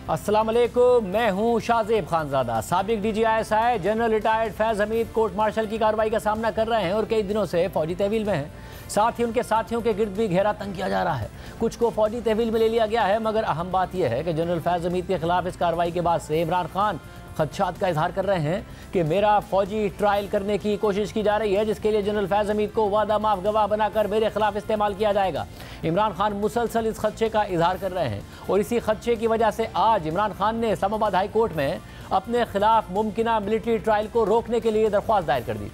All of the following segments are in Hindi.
अस्सलाम वालेकुम, मैं हूं शाहजेब खानजादा। साबिक DGISI जनरल रिटायर्ड फैज़ हमीद कोर्ट मार्शल की कार्रवाई का सामना कर रहे हैं और कई दिनों से फौजी तहवील में हैं। साथ ही उनके साथियों के गिर्द भी घेरा तंग किया जा रहा है। कुछ को फौजी तहवील में ले लिया गया है, मगर अहम बात यह है कि जनरल फैज़ हमीद के खिलाफ इस कार्रवाई के बाद से इमरान खान खदशात का इजहार कर रहे हैं कि मेरा फौजी ट्रायल करने की कोशिश की जा रही है, जिसके लिए जनरल फैज़ हमीद को वादा माफ गवाह बनाकर मेरे खिलाफ इस्तेमाल किया जाएगा। इमरान खान मुसलसल इस खदशे का इजहार कर रहे हैं और इसी खदशे की वजह से आज इमरान खान ने इस्लामाबाद हाई कोर्ट में अपने खिलाफ मुमकिना मिलिट्री ट्रायल को रोकने के लिए दरख्वास्त दायर कर दी,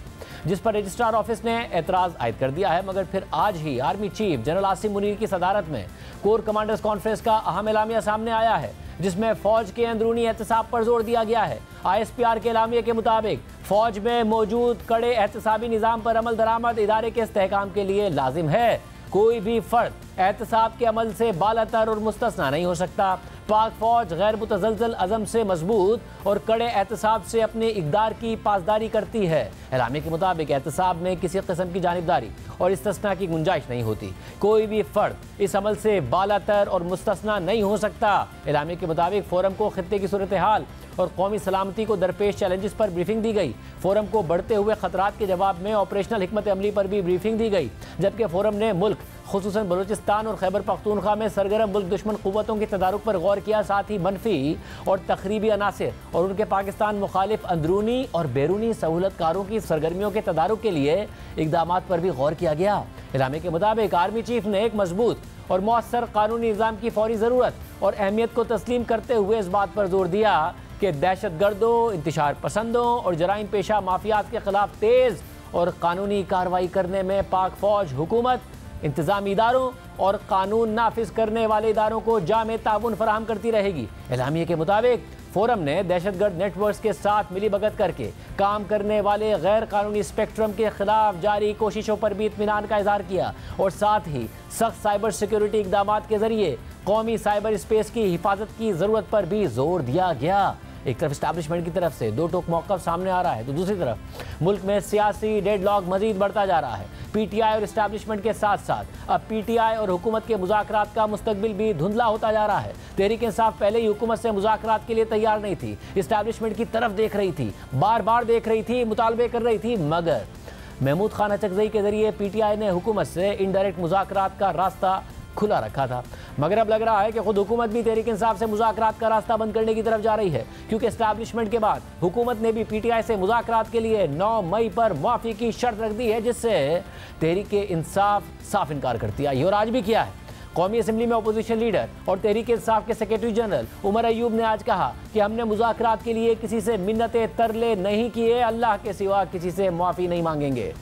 जिस पर रजिस्ट्रार ऑफिस ने एतराज़ आयद कर दिया है। मगर फिर आज ही army chief general Asim Munir की सदारत में कोर कमांडर्स कॉन्फ्रेंस का अहम एलामिया सामने आया है, जिसमें फौज के अंदरूनी एहतसाब पर जोर दिया गया है। ISPR के एलामिया के मुताबिक फौज में मौजूद कड़े एहतसाबी निज़ाम पर अमल दरामद इदारे के इस्तेहकाम के लिए लाजिम है। कोई भी फर्द एहतसाब के अमल से बालातर और मुस्तस्ना नहीं हो सकता। पाक फौज गैर मुतज़लज़ल अज़म से मजबूत और कड़े एहतसाब से अपने इक़दार की पासदारी करती है। एलामिया के मुताबिक एहतसाब में किसी किस्म की जानिबदारी और इस्तिस्ना की गुंजाइश नहीं होती। कोई भी फर्द इस अमल से बालातर और मुस्तस्ना नहीं हो सकता। एलामिया के मुताबिक फोरम को खित्ते की सूरत हाल और कौमी सलामती को दरपेश चैलेंजेस पर ब्रीफिंग दी गई। फोरम को बढ़ते हुए खतरात के जवाब में ऑपरेशनल हिकमत अमली पर भी ब्रीफिंग दी गई, जबकि फोरम ने मुल्क खुसूसन बलूचिस्तान और खैबर पख्तूनख्वा में सरगर्म मुल्क दुश्मन क़ुव्वतों के तदारुक पर गौर किया। साथ ही मनफी और तखरीबी अनासिर और उनके पाकिस्तान मुखालिफ अंदरूनी और बैरूनी सहूलतकारों की सरगर्मियों के तदारुक के लिए इक़दामात पर भी गौर किया गया। इलामे के मुताबिक आर्मी चीफ ने एक मजबूत और मौसर कानूनी निज़ाम की फौरी ज़रूरत और अहमियत को तस्लीम करते हुए इस बात पर जोर दिया कि दहशत गर्दों, इंतशार पसंदों और जराइम पेशा माफियात के खिलाफ तेज़ और कानूनी कार्रवाई करने में पाक फौज, हुकूमत, इंतजामी इदारों और कानून नाफिज करने वाले इदारों को जामे ताउन फराहम करती रहेगी। एलामिया के मुताबिक फोरम ने दहशतगर्द नेटवर्क्स के साथ मिलीभगत करके काम करने वाले गैर कानूनी स्पेक्ट्रम के खिलाफ जारी कोशिशों पर भी इत्मीनान का इजहार किया और साथ ही सख्त साइबर सिक्योरिटी इक़दामात के जरिए कौमी साइबर स्पेस की हिफाजत की ज़रूरत पर भी जोर दिया गया। एक तरफ इस्टेब्लिशमेंट की तरफ से दो टोक मौक़िफ़ सामने आ रहा है, तो दूसरी तरफ मुल्क में सियासी डेडलॉक मजीद बढ़ता जा रहा है। PTI और इस्टेब्लिशमेंट के साथ साथ अब PTI और हुकूमत के मुज़ाकरात का मुस्तकबिल भी धुंधला होता जा रहा है। तहरीक इंसाफ पहले ही हुकूमत से मुज़ाकरात के लिए तैयार नहीं थी, इस्टेब्लिशमेंट की तरफ देख रही थी, बार बार देख रही थी, मुतालबे कर रही थी, मगर महमूद खान अचकज़ई के जरिए PTI ने हुकूमत से इनडायरेक्ट मुज़ाकरात का रास्ता खुला रखा था। मगर अब लग रहा है कि खुद हुकूमत भी तहरीक इंसाफ से मुज़ाकरात का रास्ता बंद करने की तरफ जा रही है, क्योंकि एस्टैब्लिशमेंट के बाद हुकूमत ने भी PTI से मुज़ाकरात के लिए 9 मई पर माफ़ी की शर्त रख दी है, जिससे तहरीक इंसाफ साफ इनकार करती आई और आज भी किया है। कौमी असम्बली में अपोजिशन लीडर और तहरीक इंसाफ के सेक्रेटरी जनरल उमर अयूब ने आज कहा कि हमने मुज़ाकरात के लिए किसी से मिन्नतें तरले नहीं किए, अल्लाह के सिवा किसी से माफ़ी नहीं मांगेंगे।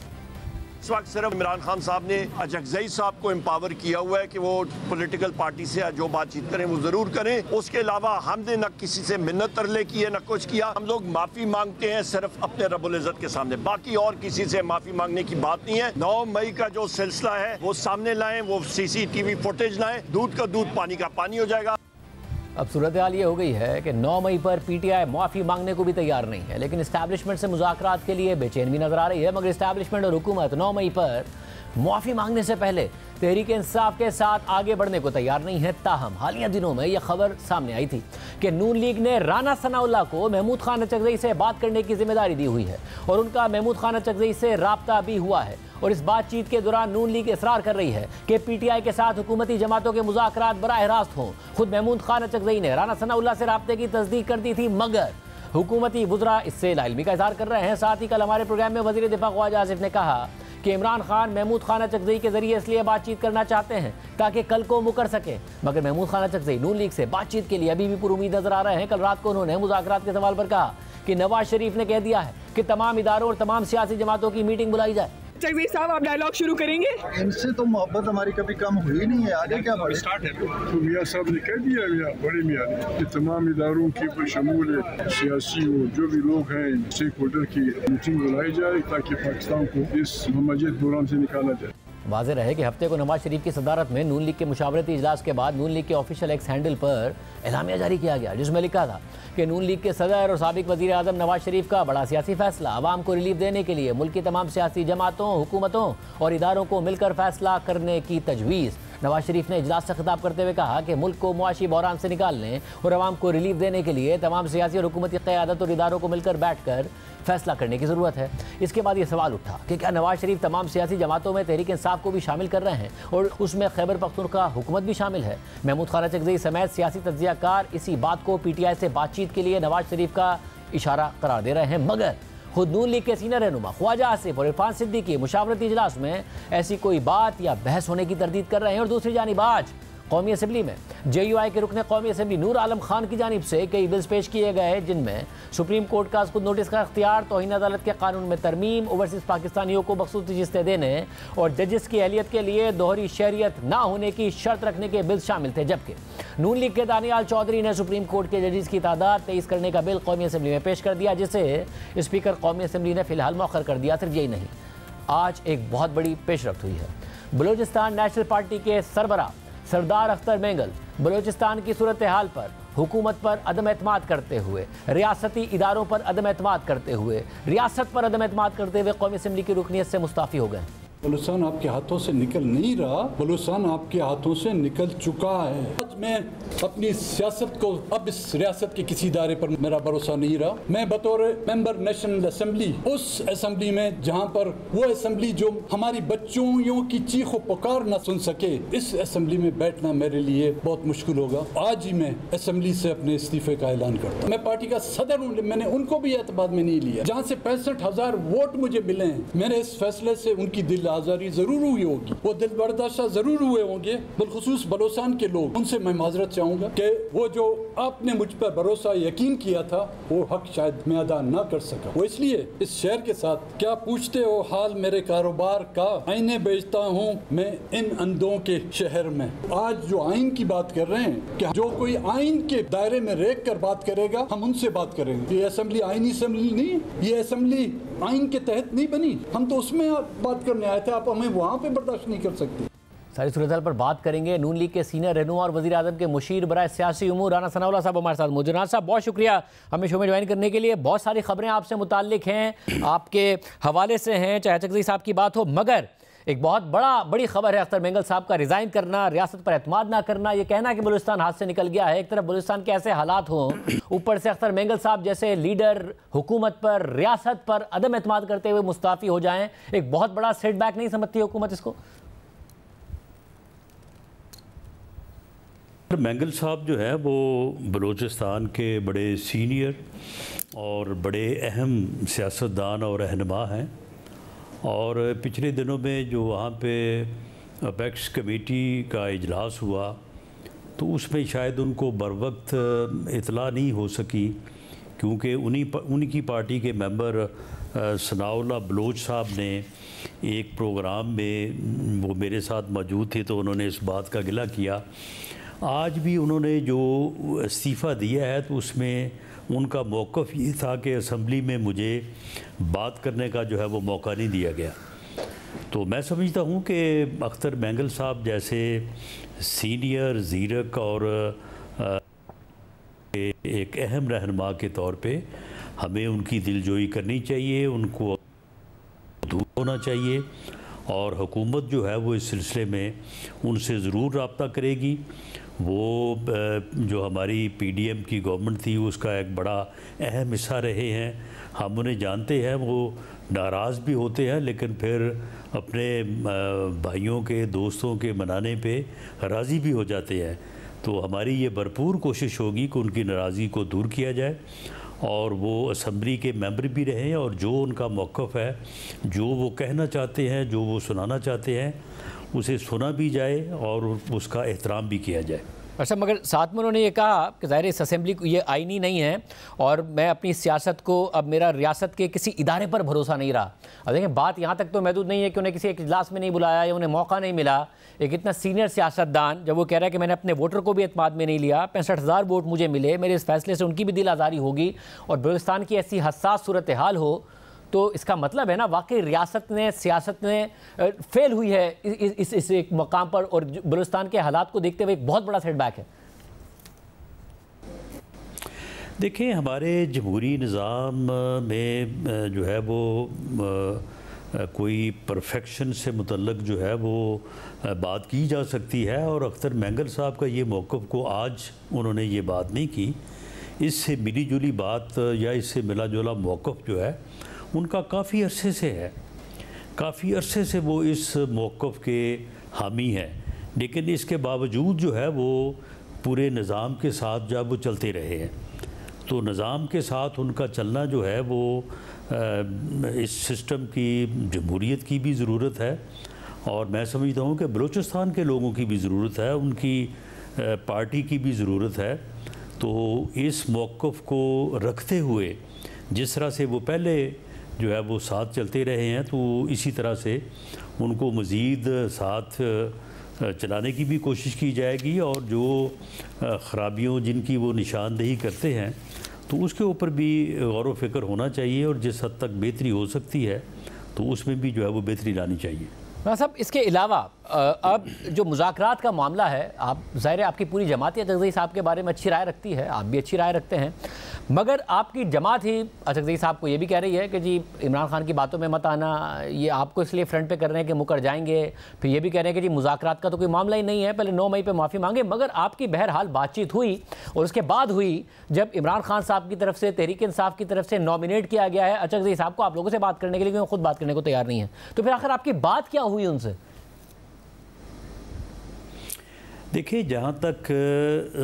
इस वक्त सिर्फ इमरान खान साहब ने अचकज़ई साहब को एम्पावर किया हुआ है कि वो पॉलिटिकल पार्टी से जो बातचीत करें वो ज़रूर करें। उसके अलावा हमने न किसी से मिन्नत तरले की है, न कुछ किया। हम लोग माफ़ी मांगते हैं सिर्फ अपने रब्बुल इज़्ज़त के सामने, बाकी और किसी से माफ़ी मांगने की बात नहीं है। 9 मई का जो सिलसिला है वो सामने लाएं, वो CCTV फुटेज लाएं, दूध का दूध पानी का पानी हो जाएगा। अब सूरत हाल ये हो गई है कि 9 मई पर PTI माफ़ी मांगने को भी तैयार नहीं है, लेकिन इस्टेब्लिशमेंट से मुज़ाकरात के लिए बेचैन भी नजर आ रही है। मगर इस्टेब्लिशमेंट और हुकूमत 9 मई पर माफ़ी मांगने से पहले तहरीक इंसाफ के साथ आगे बढ़ने को तैयार नहीं है। ताहम हालिया दिनों में यह खबर सामने आई थी कि नून लीग ने राना सनाउल्लाह को महमूद खान अचकज़ई से बात करने की जिम्मेदारी दी हुई है और उनका महमूद खान अचकज़ई से राब्ता भी हुआ है। और इस बातचीत के दौरान नून लीग इसरार कर रही है कि PTI के साथ हुकूमती जमातों के मुज़ाकरात बराह रास्त हों। खुद महमूद खान अचकज़ई ने राना सनाउल्लाह से राब्ते की तस्दीक कर दी थी, मगर हुकूमती वुज़रा इससे लाइलमी का इज़हार कर रहे हैं। साथ ही कल हमारे प्रोग्राम में वज़ीर दिफ़ा ख्वाजा आसिफ ने कहा कि इमरान खान महमूद खान अचकज़ई के जरिए इसलिए बातचीत करना चाहते हैं ताकि कल को मुकर सके। मगर महमूद खान अचकज़ई नून लीग से बातचीत के लिए अभी भी पुरुमीद नजर आ रहे हैं। कल रात को उन्होंने मुज़ाकरात के सवाल पर कहा कि नवाज शरीफ ने कह दिया है कि तमाम इदारों और तमाम सियासी जमातों की मीटिंग बुलाई जाए। अचकज़ई साहब, आप डायलॉग शुरू करेंगे? इनसे तो मोहब्बत हमारी कभी कम हुई नहीं है, आगे क्या बढ़े। तो मियाँ साहब ने कह दिया, मियाँ बड़े मियाँ ने, कि तमाम इदारों की बशमूल सियासी जो भी लोग हैं स्टेक होल्डर की मीटिंग बुलाई जाए ताकि पाकिस्तान को इस हमजद बुरान से निकाला जाए। वाज़ेह रहे कि हफ्ते को नवाज शरीफ की सदारत में नून लीग के मुशावरती इजलास के बाद नून लीग के ऑफिशियल एक्स हैंडल पर एलामिया जारी किया गया, जिसमें लिखा था कि नून लीग के सदर और साबिक वज़ीर आज़म नवाज शरीफ का बड़ा सियासी फैसला आवाम को रिलीफ देने के लिए मुल्क की तमाम सियासी जमातों, हुकूमतों और इदारों को मिलकर फैसला करने की तजवीज़। नवाज शरीफ ने इजलास से खिताब करते हुए कहा कि मुल्क को मुआशी बहरान से निकालने और अवाम को रिलीफ देने के लिए तमाम सियासी और हुकूमती क़यादत और इदारों को मिलकर बैठकर फैसला करने की ज़रूरत है। इसके बाद ये सवाल उठा कि क्या नवाज शरीफ तमाम सियासी जमातों में तहरीक इंसाफ को भी शामिल कर रहे हैं और उसमें खैबर पख्तूनख्वा हुकूमत भी शामिल है। महमूद खान अचकज़ई समेत सियासी तज्ज़ियाकार इसी बात को PTI से बातचीत के लिए नवाज शरीफ का इशारा करार दे रहे हैं, मगर खुद नून लीग के सीनियर रहनुमा ख्वाजा आसिफ और इरफान सिद्दीकी मुशावरती इजलास में ऐसी कोई बात या बहस होने की तरदीद कर रहे हैं। और दूसरी जानिब आज कौमी असम्बली में JUI के रुकने कौमी असम्बली नूर आलम खान की जानिब से कई बिल्स पेश किए गए, जिनमें सुप्रीम कोर्ट का खुद नोटिस का इख्तियार, तौहीन अदालत के कानून में तरमीम, ओवरसीज़ पाकिस्तानियों को मखसूस नशिस्तें देने और जजेस की अहलियत के लिए दोहरी शहरियत ना होने की शर्त रखने के बिल शामिल थे। जबकि नून लीग के दानियाल चौधरी ने सुप्रीम कोर्ट के जजेस की तादाद 23 करने का बिल कौमी असम्बली में पेश कर दिया, जिसे स्पीकर कौमी असम्बली ने फिलहाल मौखर कर दिया। सिर्फ यही नहीं, आज एक बहुत बड़ी पेशरफ्त हुई है। बलूचिस्तान नेशनल पार्टी के सरबराह सरदार अख्तर मेंगल बलूचिस्तान की सूरत हाल पर हुकूमत पर अदम एतमाद करते हुए, रियासती इदारों पर अदम एतमाद करते हुए, रियासत पर अदम एतमाद करते हुए कौमी असम्बली की रुकनियत से मुस्ताफ़ी हो गए। बलूचिस्तान आपके हाथों से निकल नहीं रहा, बलूचिस्तान आपके हाथों से निकल चुका है। आज मैं अपनी सियासत को, अब इस रियासत के किसी इदारे पर मेरा भरोसा नहीं रहा। मैं बतौर मेंबर नेशनल असम्बली, उस असम्बली में जहां पर वो असम्बली जो हमारी बच्चों की चीखों पुकार न सुन सके, इस असम्बली में बैठना मेरे लिए बहुत मुश्किल होगा। आज ही मैं असम्बली से अपने इस्तीफे का ऐलान करता हूँ। मैं पार्टी का सदर हूँ, मैंने उनको भी एतबार में नहीं लिया। जहाँ से 65,000 वोट मुझे मिले हैं, मैंने इस फैसले से उनकी दिल आजारी जरूर हुई होगी, वो दिल बर्दाश्त जरूर हुए होंगे। बिलखुसूस बलूचिस्तान के लोग, उनसे मैं माजरत चाहूंगा कि वो जो आपने मुझ पर भरोसा यकीन किया था, वो हक शायद मैं अदा ना कर सका। वो इसलिए इस शहर के साथ, क्या पूछते हो हाल मेरे कारोबार का, आईने बेचता हूँ मैं इन अंधों के शहर में। आज जो आइन की बात कर रहे हैं, कि जो कोई आइन के दायरे में रेख कर बात करेगा, हम उनसे बात करेंगे। ये असम्बली आइनी असम्बली नहीं, ये असम्बली आइन के तहत नहीं बनी। हम तो उसमें बात करने आए थे, आप हमें वहाँ पे बर्दाश्त नहीं कर सकते। सारी सूरत पर बात करेंगे। नून लीग के सीनियर रहनुमा और वज़ीर आज़म के मुशीर बराए सियासी उमूर राना सनाउल्लाह साहब हमारे साथ मौजूद। राना साहब, बहुत शुक्रिया हमें शो में ज्वाइन करने के लिए। बहुत सारी खबरें आपसे मुताल्लिक हैं, आपके हवाले से हैं, चाहे अचकज़ई साहब की बात हो, मगर एक बहुत बड़ी खबर है अख्तर मेंगल साहब का रिज़ाइन करना, रियासत पर एतमाद ना करना, ये कहना कि बलूचिस्तान हाथ से निकल गया है। एक तरफ बलूचिस्तान के ऐसे हालात हों, ऊपर से अख्तर मेंगल साहब जैसे लीडर हुकूमत पर, रियासत पर अदम एतमाद करते हुए मुस्ताफ़ी हो जाएं, एक बहुत बड़ा सेटबैक नहीं समझती हुकूमत इसको? मेंगल साहब जो है वो बलूचिस्तान के बड़े सीनियर और बड़े अहम सियासतदान और रहनुमा हैं, और पिछले दिनों में जो वहाँ पे अपेक्स कमेटी का इजलास हुआ, तो उसमें शायद उनको बरवक्त इतला नहीं हो सकी, क्योंकि उन्हीं पार्टी के मेंबर सनाउल्लाह बलोच साहब ने एक प्रोग्राम में, वो मेरे साथ मौजूद थे, तो उन्होंने इस बात का गिला किया। आज भी उन्होंने जो इस्तीफ़ा दिया है, तो उसमें उनका मौक़िफ़ ये था कि असम्बली में मुझे बात करने का जो है वो मौका नहीं दिया गया। तो मैं समझता हूँ कि अख्तर मेंगल साहब जैसे सीनियर, ज़ीरक और एक अहम रहनुमा के तौर पे हमें उनकी दिलजोई करनी चाहिए, उनको दूर होना चाहिए, और हुकूमत जो है वो इस सिलसिले में उनसे ज़रूर रब्ता करेगी। वो जो हमारी PDM की गवर्नमेंट थी, उसका एक बड़ा अहम हिस्सा रहे हैं, हम उन्हें जानते हैं। वो नाराज़ भी होते हैं, लेकिन फिर अपने भाइयों के, दोस्तों के मनाने पे राज़ी भी हो जाते हैं। तो हमारी ये भरपूर कोशिश होगी कि उनकी नाराज़गी को दूर किया जाए, और वो असम्बली के मेंबर भी रहें, और जो उनका मौक़िफ़ है, जो वो कहना चाहते हैं, जो वो सुनाना चाहते हैं, उसे सुना भी जाए और उसका एहतराम भी किया जाए। अच्छा, मगर साथ में उन्होंने ये कहा कि ज़ाहिर इस असेंबली को ये आईनी नहीं है, और मैं अपनी सियासत को, अब मेरा रियासत के किसी इदारे पर भरोसा नहीं रहा। अब देखें, बात यहाँ तक तो महदूद नहीं है कि उन्हें किसी एक इजलास में नहीं बुलाया या उन्हें मौका नहीं मिला। एक इतना सीनियर सियासतदान जब वो कह रहा है कि मैंने अपने वोटर को भी एतमाद में नहीं लिया, 65,000 वोट मुझे मिले, मेरे इस फैसले से उनकी भी दिल आज़ारी होगी, और बलूचिस्तान की ऐसी हसास सूरत हाल हो, तो इसका मतलब है ना वाकई रियासत ने, सियासत ने फेल हुई है इस एक मकाम पर, और बलूचिस्तान के हालात को देखते हुए एक बहुत बड़ा सेटबैक है। देखिए, हमारे जमहूरी निज़ाम में जो है वो कोई परफेक्शन से मुतल्लक जो है वो बात की जा सकती है। और अख्तर मैंगल साहब का ये मौक़िफ़ को आज उन्होंने ये बात नहीं की, इससे मिली जुली बात या इससे मिला जुला मौक़िफ़ जो है उनका काफ़ी अरसे से है, काफ़ी अरसे से वो इस मौक़िफ़ के हामी हैं। लेकिन इसके बावजूद जो है वो पूरे निज़ाम के साथ जब वो चलते रहे हैं, तो निज़ाम के साथ उनका चलना जो है वो इस सिस्टम की जमहूरियत की भी ज़रूरत है, और मैं समझता हूँ कि बलूचिस्तान के लोगों की भी ज़रूरत है, उनकी पार्टी की भी ज़रूरत है। तो इस मौक़िफ़ को रखते हुए जिस तरह से वो पहले जो है वो साथ चलते रहे हैं, तो इसी तरह से उनको मज़ीद साथ चलाने की भी कोशिश की जाएगी, और जो ख़राबियों जिनकी वो निशानदेही करते हैं तो उसके ऊपर भी गौर व फ़िक्र होना चाहिए, और जिस हद तक बेहतरी हो सकती है तो उसमें भी जो है वो बेहतरी लानी चाहिए। साहब, इसके अलावा अब जो मुज़ाकरात का मामला है, आप ज़ाहिर है आपकी पूरी जमात अचकज़ई साहब के बारे में अच्छी राय रखती है, आप भी अच्छी राय रखते हैं, मगर आपकी जमात ही अचकज़ई साहब को ये भी कह रही है कि जी इमरान खान की बातों में मत आना, ये आपको इसलिए फ्रंट पे कर रहे हैं कि मुकर जाएंगे। फिर ये भी कह रहे हैं कि जी मुज़ाकरात का तो कोई मामला ही नहीं है, पहले 9 मई पर माफ़ी मांगे। मगर आपकी बहरहाल बातचीत हुई, और उसके बाद हुई जब इमरान खान साहब की तरफ से, तहरीक इंसाफ की तरफ से नॉमिनेट किया गया है अचकज़ई साहब को आप लोगों से बात करने के लिए, क्योंकि खुद बात करने को तैयार नहीं है। तो फिर आखिर आपकी बात क्या हुई उनसे? देखिए, जहाँ तक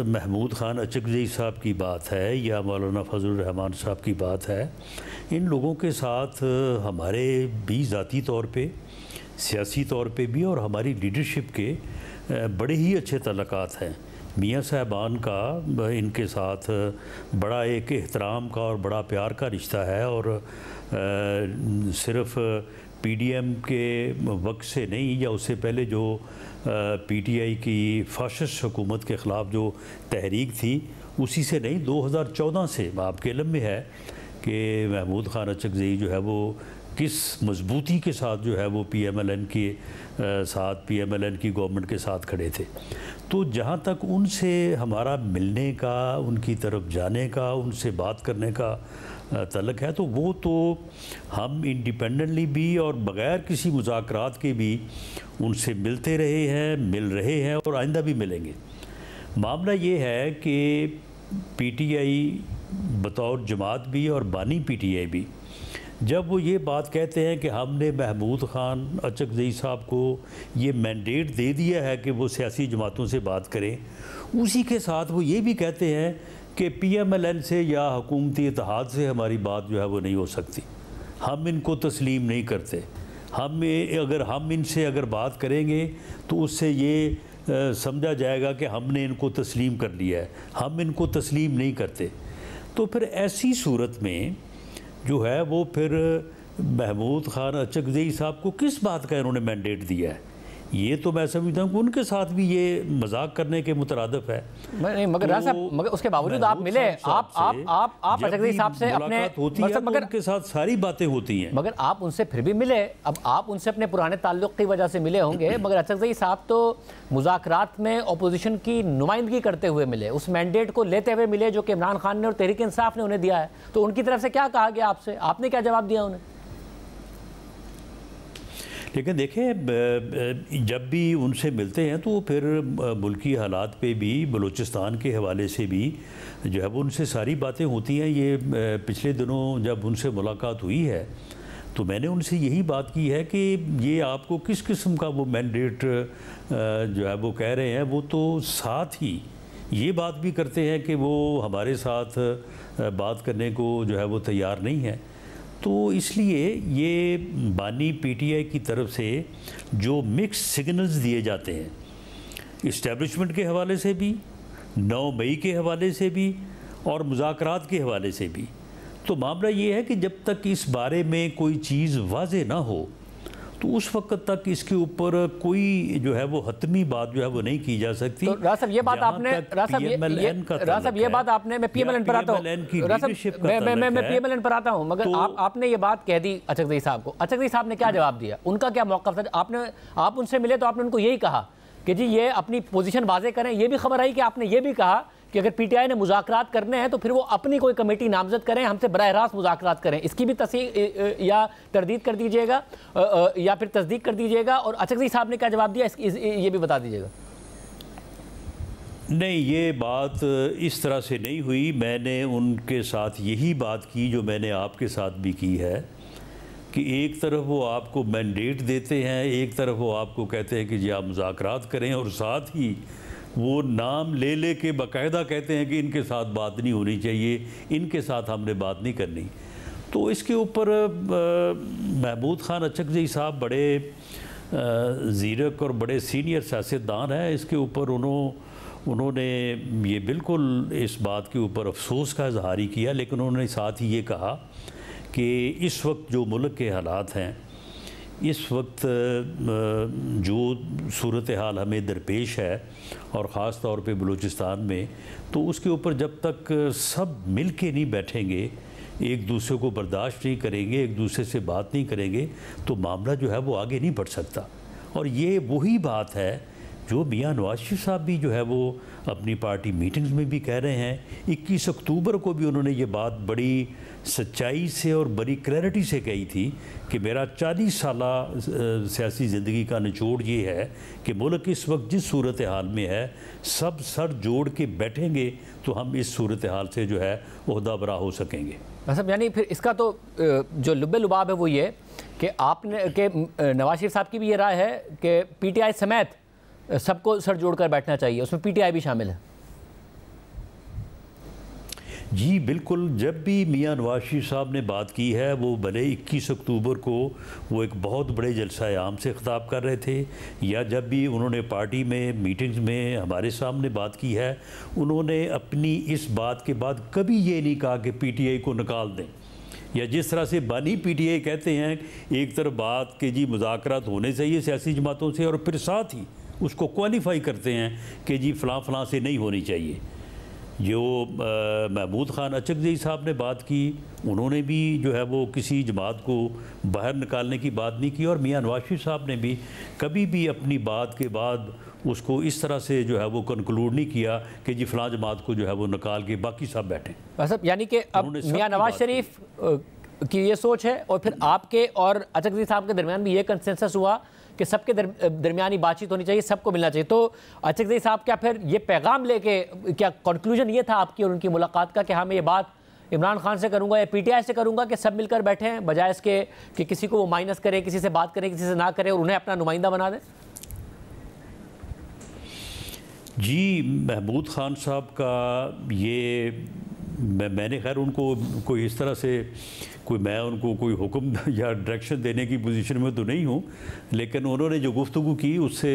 महमूद ख़ान अचकज़ई साहब की बात है या मौलाना फजलुर रहमान साहब की बात है, इन लोगों के साथ हमारे भी ज़ाती तौर पे, सियासी तौर पे भी, और हमारी लीडरशिप के बड़े ही अच्छे तल्लुकात हैं। मियाँ साहबान का इनके साथ बड़ा एक एहतराम का और बड़ा प्यार का रिश्ता है, और सिर्फ़ PDM के वक्त से नहीं, या उससे पहले जो PTI की फाशिस्ट हुकूमत के ख़िलाफ़ जो तहरीक थी उसी से नहीं, 2014 से आपके इल्म में है कि महमूद ख़ान अचकज़ई जो है वो किस मजबूती के साथ जो है वो PMLN के साथ, PMLN की गवर्नमेंट के साथ खड़े थे। तो जहाँ तक उनसे हमारा मिलने का, उनकी तरफ जाने का, उनसे बात करने का तल्लुक़ है, तो वो तो हम इंडिपेंडेंटली भी और बग़ैर किसी मुज़ाकरात के भी उनसे मिलते रहे हैं, मिल रहे हैं, और आइंदा भी मिलेंगे। मामला ये है कि PTI बतौर जमात भी और बानी PTI भी, जब वो ये बात कहते हैं कि हमने महमूद ख़ान अचकज़ई साहब को ये मैंडेट दे दिया है कि वो सियासी जमातों से बात करें, उसी के साथ वो ये भी कहते हैं कि PMLN से या हुकूमती इत्तेहाद से हमारी बात जो है वो नहीं हो सकती, हम इनको तस्लीम नहीं करते, अगर हम इनसे अगर बात करेंगे तो उससे ये समझा जाएगा कि हमने इनको तस्लीम कर लिया है, हम इनको तस्लीम नहीं करते। तो फिर ऐसी सूरत में जो है वो फिर महमूद ख़ान अचकज़ई साहब को किस बात का इन्होंने मैंडेट दिया है, ये तो मैं समझता हूँ कि उनके साथ भी ये मजाक करने के मुतरादिफ है। नहीं, मगर राजा साहब, मगर उसके बावजूद आप मिले, आप अचकज़ई साहब से अपने होती है, मगर उनके साथ सारी बातें होती हैं, मगर आप उनसे फिर भी मिले। अब आप उनसे अपने पुराने ताल्लुक़ की वजह से मिले होंगे, मगर अचकज़ई साहब तो मुज़ाकरात में अपोजिशन की नुमाइंदगी करते हुए मिले, उस मैंडेट को लेते हुए मिले जो कि इमरान खान ने और तहरीक इंसाफ ने उन्हें दिया है। तो उनकी तरफ से क्या कहा गया आपसे, आपने क्या जवाब दिया उन्हें? लेकिन देखें, जब भी उनसे मिलते हैं तो फिर मुल्की हालात पे भी, बलूचिस्तान के हवाले से भी जो है वो उनसे सारी बातें होती हैं। ये पिछले दिनों जब उनसे मुलाकात हुई है तो मैंने उनसे यही बात की है कि ये आपको किस किस्म का वो मैंडेट जो है वो कह रहे हैं, वो तो साथ ही ये बात भी करते हैं कि वो हमारे साथ बात करने को जो है वो तैयार नहीं है। तो इसलिए ये बानी PTI की तरफ से जो मिक्स सिग्नल्स दिए जाते हैं, इस्टेब्लिशमेंट के हवाले से भी, 9 मई के हवाले से भी, और मुज़ाकरात के हवाले से भी, तो मामला ये है कि जब तक इस बारे में कोई चीज़ वाज़े ना हो तो उस वक्त तक इसके ऊपर कोई जो है वो हतमी बात जो है वो नहीं की जा सकती। तो राज साहब, ये बात आपने, राज साहब ये बात आपने, मैं PMLN पर आता हूँ, मैं PMLN पर आता हूँ, मगर आपने ये बात कह दी अचकज़ई साहब को, अचकज़ई साहब ने क्या जवाब दिया, उनका क्या मौक़िफ़ था? आप उनसे मिले तो आपने उनको यही कहा कि जी ये अपनी पोजीशन वाज़े करें। ये भी खबर आई कि आपने ये भी कहा कि अगर पीटीआई ने मुज़ाकरात करने हैं तो फिर वो अपनी कोई कमेटी नामजद करें, हमसे बराह रास्त मुज़ाकरात करें। इसकी भी तस्दीक या तरदीद कर दीजिएगा या फिर तस्दीक कर दीजिएगा। और अचकज़ई साहब ने क्या जवाब दिया ये भी बता दीजिएगा। नहीं, ये बात इस तरह से नहीं हुई। मैंने उनके साथ यही बात की जो मैंने आपके साथ भी की है कि एक तरफ वो आपको मैंडेट देते हैं, एक तरफ वो आपको कहते हैं कि जी आप मुज़ाकरात करें, और साथ ही वो नाम ले के बाकायदा कहते हैं कि इनके साथ बात नहीं होनी चाहिए, इनके साथ हमने बात नहीं करनी। तो इसके ऊपर महमूद खान अचकज़ई साहब बड़े ज़ीरक और बड़े सीनियर सियासतदान हैं। इसके ऊपर उन्होंने ये बिल्कुल इस बात के ऊपर अफसोस का इजहार ही किया, लेकिन उन्होंने साथ ही ये कहा कि इस वक्त जो मुल्क के हालात हैं, इस वक्त जो सूरत हाल हमें दरपेश है और ख़ास तौर पे बलूचिस्तान में, तो उसके ऊपर जब तक सब मिल के नहीं बैठेंगे, एक दूसरे को बर्दाश्त नहीं करेंगे, एक दूसरे से बात नहीं करेंगे, तो मामला जो है वो आगे नहीं बढ़ सकता। और ये वही बात है जो मियां नवाज शरीफ साहब भी जो है वो अपनी पार्टी मीटिंग्स में भी कह रहे हैं। 21 अक्टूबर को भी उन्होंने ये बात बड़ी सच्चाई से और बड़ी क्लैरिटी से कही थी कि मेरा 40 साला सियासी ज़िंदगी का निचोड़ ये है कि मुल्क इस वक्त जिस सूरत हाल में है, सब सर जोड़ के बैठेंगे तो हम इस सूरत हाल से जो है ओहदा बरा हो सकेंगे। मतलब यानी फिर इसका तो जो लुब्बे लुबाब है वो ये कि आपने कि नवाज शरीफ साहब की भी ये राय है कि पीटीआई समेत सबको सर जोड़कर बैठना चाहिए, उसमें पीटीआई भी शामिल है। जी बिल्कुल, जब भी मियां नवाज शरीफ साहब ने बात की है, वो भले 21 अक्टूबर को वो एक बहुत बड़े जलसा आम से ख़िताब कर रहे थे, या जब भी उन्होंने पार्टी में मीटिंग्स में हमारे सामने बात की है, उन्होंने अपनी इस बात के बाद कभी ये नहीं कहा कि पीटीआई को निकाल दें, या जिस तरह से बानी पीटीआई कहते हैं एक तरफ बात कि जी मुज़ाकरात होने चाहिए सियासी जमातों से, और फिर साथ ही उसको क्वालिफाई करते हैं कि जी फ़लाँ से नहीं होनी चाहिए। जो महमूद खान अचकज़ई साहब ने बात की, उन्होंने भी जो है वो किसी जमात को बाहर निकालने की बात नहीं की, और मियां नवाज शरीफ साहब ने भी कभी भी अपनी बात के बाद उसको इस तरह से जो है वो कंक्लूड नहीं किया कि जी फ़लाँ जमात को जो है वो निकाल के बाकी सब बैठें। मतलब यानी कि अब मियां नवाज शरीफ की ये सोच है, और फिर आपके और अचकज़ई साहब के दरमियान भी ये कंसेंसस हुआ कि सबके दरमियानी बातचीत होनी चाहिए, सबको मिलना चाहिए। तो अचकज़ई साहब क्या फिर ये पैगाम लेके, क्या कंक्लूजन ये था आपकी और उनकी मुलाकात का कि हाँ मैं ये बात इमरान खान से करूंगा या पीटीआई से करूंगा कि सब मिलकर बैठे हैं, बजाय इसके कि किसी को वो माइनस करे, किसी से बात करें, किसी से ना करे और उन्हें अपना नुमाइंदा बना दें? जी महमूद खान साहब का ये मैंने खैर उनको कोई इस तरह से मैं उनको कोई हुक्म या डायरेक्शन देने की पोजीशन में तो नहीं हूँ, लेकिन उन्होंने जो गुफ्तगू की उससे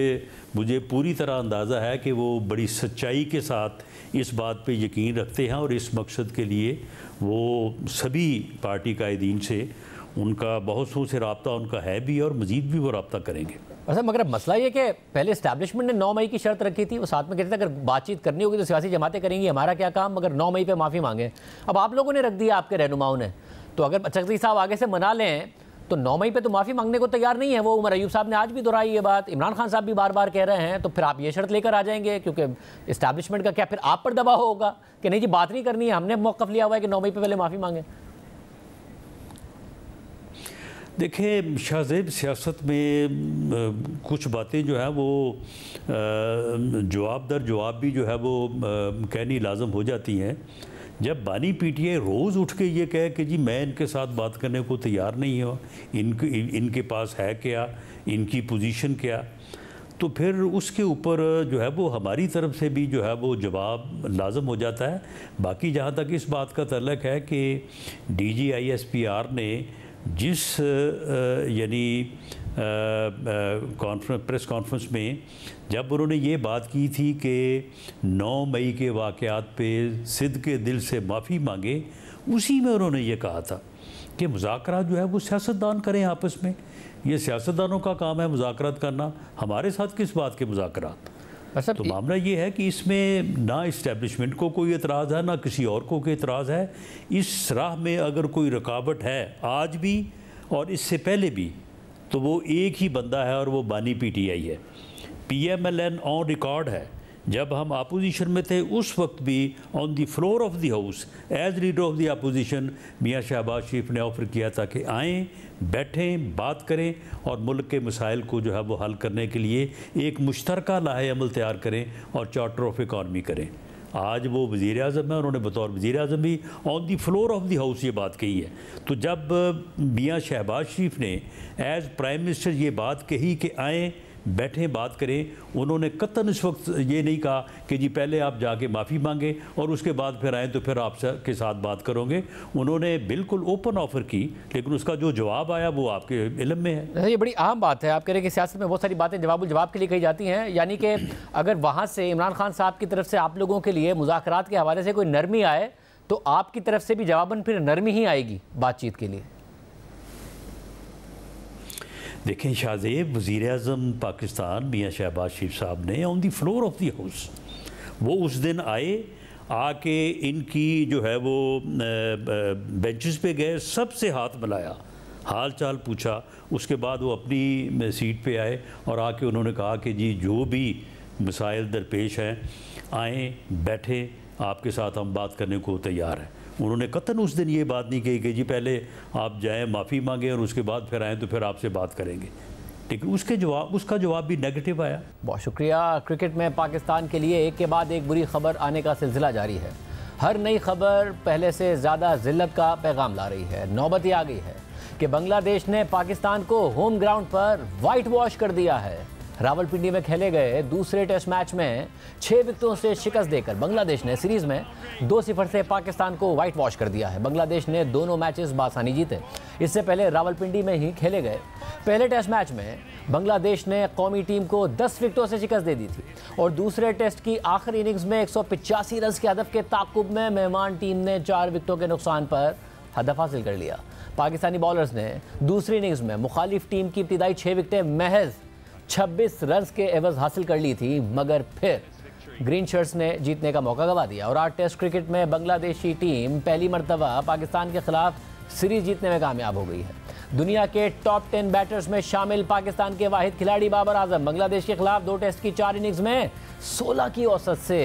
मुझे पूरी तरह अंदाज़ा है कि वो बड़ी सच्चाई के साथ इस बात पे यकीन रखते हैं, और इस मकसद के लिए वो सभी पार्टी कायदीन से उनका बहुत सौ से रब्ता उनका है भी, और मज़ीद भी वो रब्ता करेंगे। अच्छा, मगर मसला ये कि पहले इस्टेब्लिशमेंट ने 9 मई की शर्त रखी थी, वो साथ में कहते थे अगर बातचीत करनी होगी तो सियासी जमातें करेंगी, हमारा क्या काम, मगर 9 मई पे माफ़ी मांगे। अब आप लोगों ने रख दिया, आपके रहनुमाओं ने, तो अगर अचकज़ई साहब आगे से मना लें तो 9 मई पे तो माफ़ी मांगने को तैयार नहीं है वो। उमर अयूब साहब ने आज भी दोहराई ये बात, इमरान खान साहब भी बार बार कह रहे हैं, तो फिर आप ये शर्त लेकर आ जाएंगे, क्योंकि इस्टेब्लिशमेंट का क्या फिर आप पर दबाव होगा कि नहीं जी बात नहीं करनी है, हमने मौक़िफ़ लिया हुआ है कि 9 मई पे पहले माफ़ी मांगे? देखिए शाहज़ेब, सियासत में कुछ बातें जो है वो जवाब दर जवाब भी जो है वो कहनी लाजम हो जाती हैं। जब बानी पीटीआई रोज़ उठ के ये कहे कि जी मैं इनके साथ बात करने को तैयार नहीं हूँ, इनके पास है क्या, इनकी पोजीशन क्या, तो फिर उसके ऊपर जो है वो हमारी तरफ से भी जो है वो जवाब लाजम हो जाता है। बाकी जहाँ तक इस बात का तल्लक है कि DGISPR ने जिस यानी प्रेस कॉन्फ्रेंस में जब उन्होंने ये बात की थी कि 9 मई के वाक़यात पे सिद्ध के दिल से माफ़ी मांगे, उसी में उन्होंने ये कहा था कि मुज़ाकरात जो है वो सियासतदान करें आपस में, ये सियासतदानों का काम है मुज़ाकरात करना, हमारे साथ किस बात के मुज़ाकरात। तो मामला ये है कि इसमें ना इस्टेब्लिशमेंट को कोई एतराज़ है, ना किसी और को कोई एतराज़ है। इस राह में अगर कोई रुकावट है आज भी और इससे पहले भी, तो वो एक ही बंदा है और वो बानी पीटीआई है। PMLN ऑन रिकॉर्ड है, जब हम अपोजिशन में थे उस वक्त भी on the floor of the house as leader of the opposition मियाँ शहबाज शरीफ ने ऑफ़र किया था कि आएँ, बैठें, बात करें और मुल्क के मसाइल को जो है वो हल करने के लिए एक मुश्तरका लाहे अमल तैयार करें और चार्टर ऑफ इकॉनमी करें। आज वो वज़ीर आज़म है, उन्होंने बतौर वज़ीर आज़म भी on the floor of the house ये बात कही है। तो जब मियाँ शहबाज शरीफ ने एज़ प्राइम मिनिस्टर ये बात कही कि आएँ, बैठें, बात करें, उन्होंने कतन इस वक्त ये नहीं कहा कि जी पहले आप जाके माफ़ी मांगें और उसके बाद फिर आएँ तो फिर आपके साथ बात करोगे। उन्होंने बिल्कुल ओपन ऑफ़र की, लेकिन उसका जो जवाब आया वो आपके इल्म में है। ये बड़ी अहम बात है। आप कह रहे हैं कि सियासत में बहुत सारी बातें जवाब के लिए कही जाती हैं, यानी कि अगर वहाँ से इमरान खान साहब की तरफ से आप लोगों के लिए मुज़ाकरात के हवाले से कोई नरमी आए तो आपकी तरफ से भी जवाबन फिर नरमी ही आएगी बातचीत के लिए। देखें शाहजेब, वज़ीर आज़म पाकिस्तान मियाँ शहबाज शरीफ साहब ने on the floor of the house वो उस दिन आए, आके इनकी जो है वो बेंचेस पे गए, सबसे हाथ मिलाया, हाल चाल पूछा, उसके बाद वो अपनी सीट पे आए और आके उन्होंने कहा कि जी जो भी मसाइल दरपेश हैं आएँ, बैठे, आपके साथ हम बात करने को तैयार हैं। उन्होंने कतन उस दिन ये बात नहीं कही कि जी पहले आप जाएं, माफ़ी मांगें और उसके बाद फिर आएँ तो फिर आपसे बात करेंगे, लेकिन उसका जवाब भी नेगेटिव आया। बहुत शुक्रिया। क्रिकेट में पाकिस्तान के लिए एक के बाद एक बुरी खबर आने का सिलसिला जारी है। हर नई खबर पहले से ज़्यादा ज़िल्लत का पैगाम ला रही है। नौबत ये आ गई है कि बांग्लादेश ने पाकिस्तान को होम ग्राउंड पर वाइट वॉश कर दिया है। रावलपिंडी में खेले गए दूसरे टेस्ट मैच में 6 विकेटों से शिकस्त देकर बांग्लादेश ने सीरीज में 2-0 से पाकिस्तान को वाइट वॉश कर दिया है। बांग्लादेश ने दोनों मैचेस बासानी जीते। इससे पहले रावलपिंडी में ही खेले गए पहले टेस्ट मैच में बांग्लादेश ने कौमी टीम को 10 विकेटों से शिकस्त दे दी थी और दूसरे टेस्ट की आखिरी इनिंग्स में 185 रन के हदफ के ताकुब में मेहमान टीम ने 4 विकेटों के नुकसान पर हदफ हासिल कर लिया। पाकिस्तानी बॉलर्स ने दूसरी इनिंग्स में मुखालिफ टीम की इब्तिदाई 6 विकेटें महज 26 रन के एवज हासिल कर ली थी, मगर फिर ग्रीन शर्ट्स ने जीतने का मौका गंवा दिया और आज टेस्ट क्रिकेट में बांग्लादेशी टीम पहली मरतबा पाकिस्तान के खिलाफ सीरीज जीतने में कामयाब हो गई है। दुनिया के टॉप 10 बैटर्स में शामिल पाकिस्तान के वाहिद खिलाड़ी बाबर आजम बांग्लादेश के खिलाफ 2 टेस्ट की 4 इनिंग्स में 16 की औसत से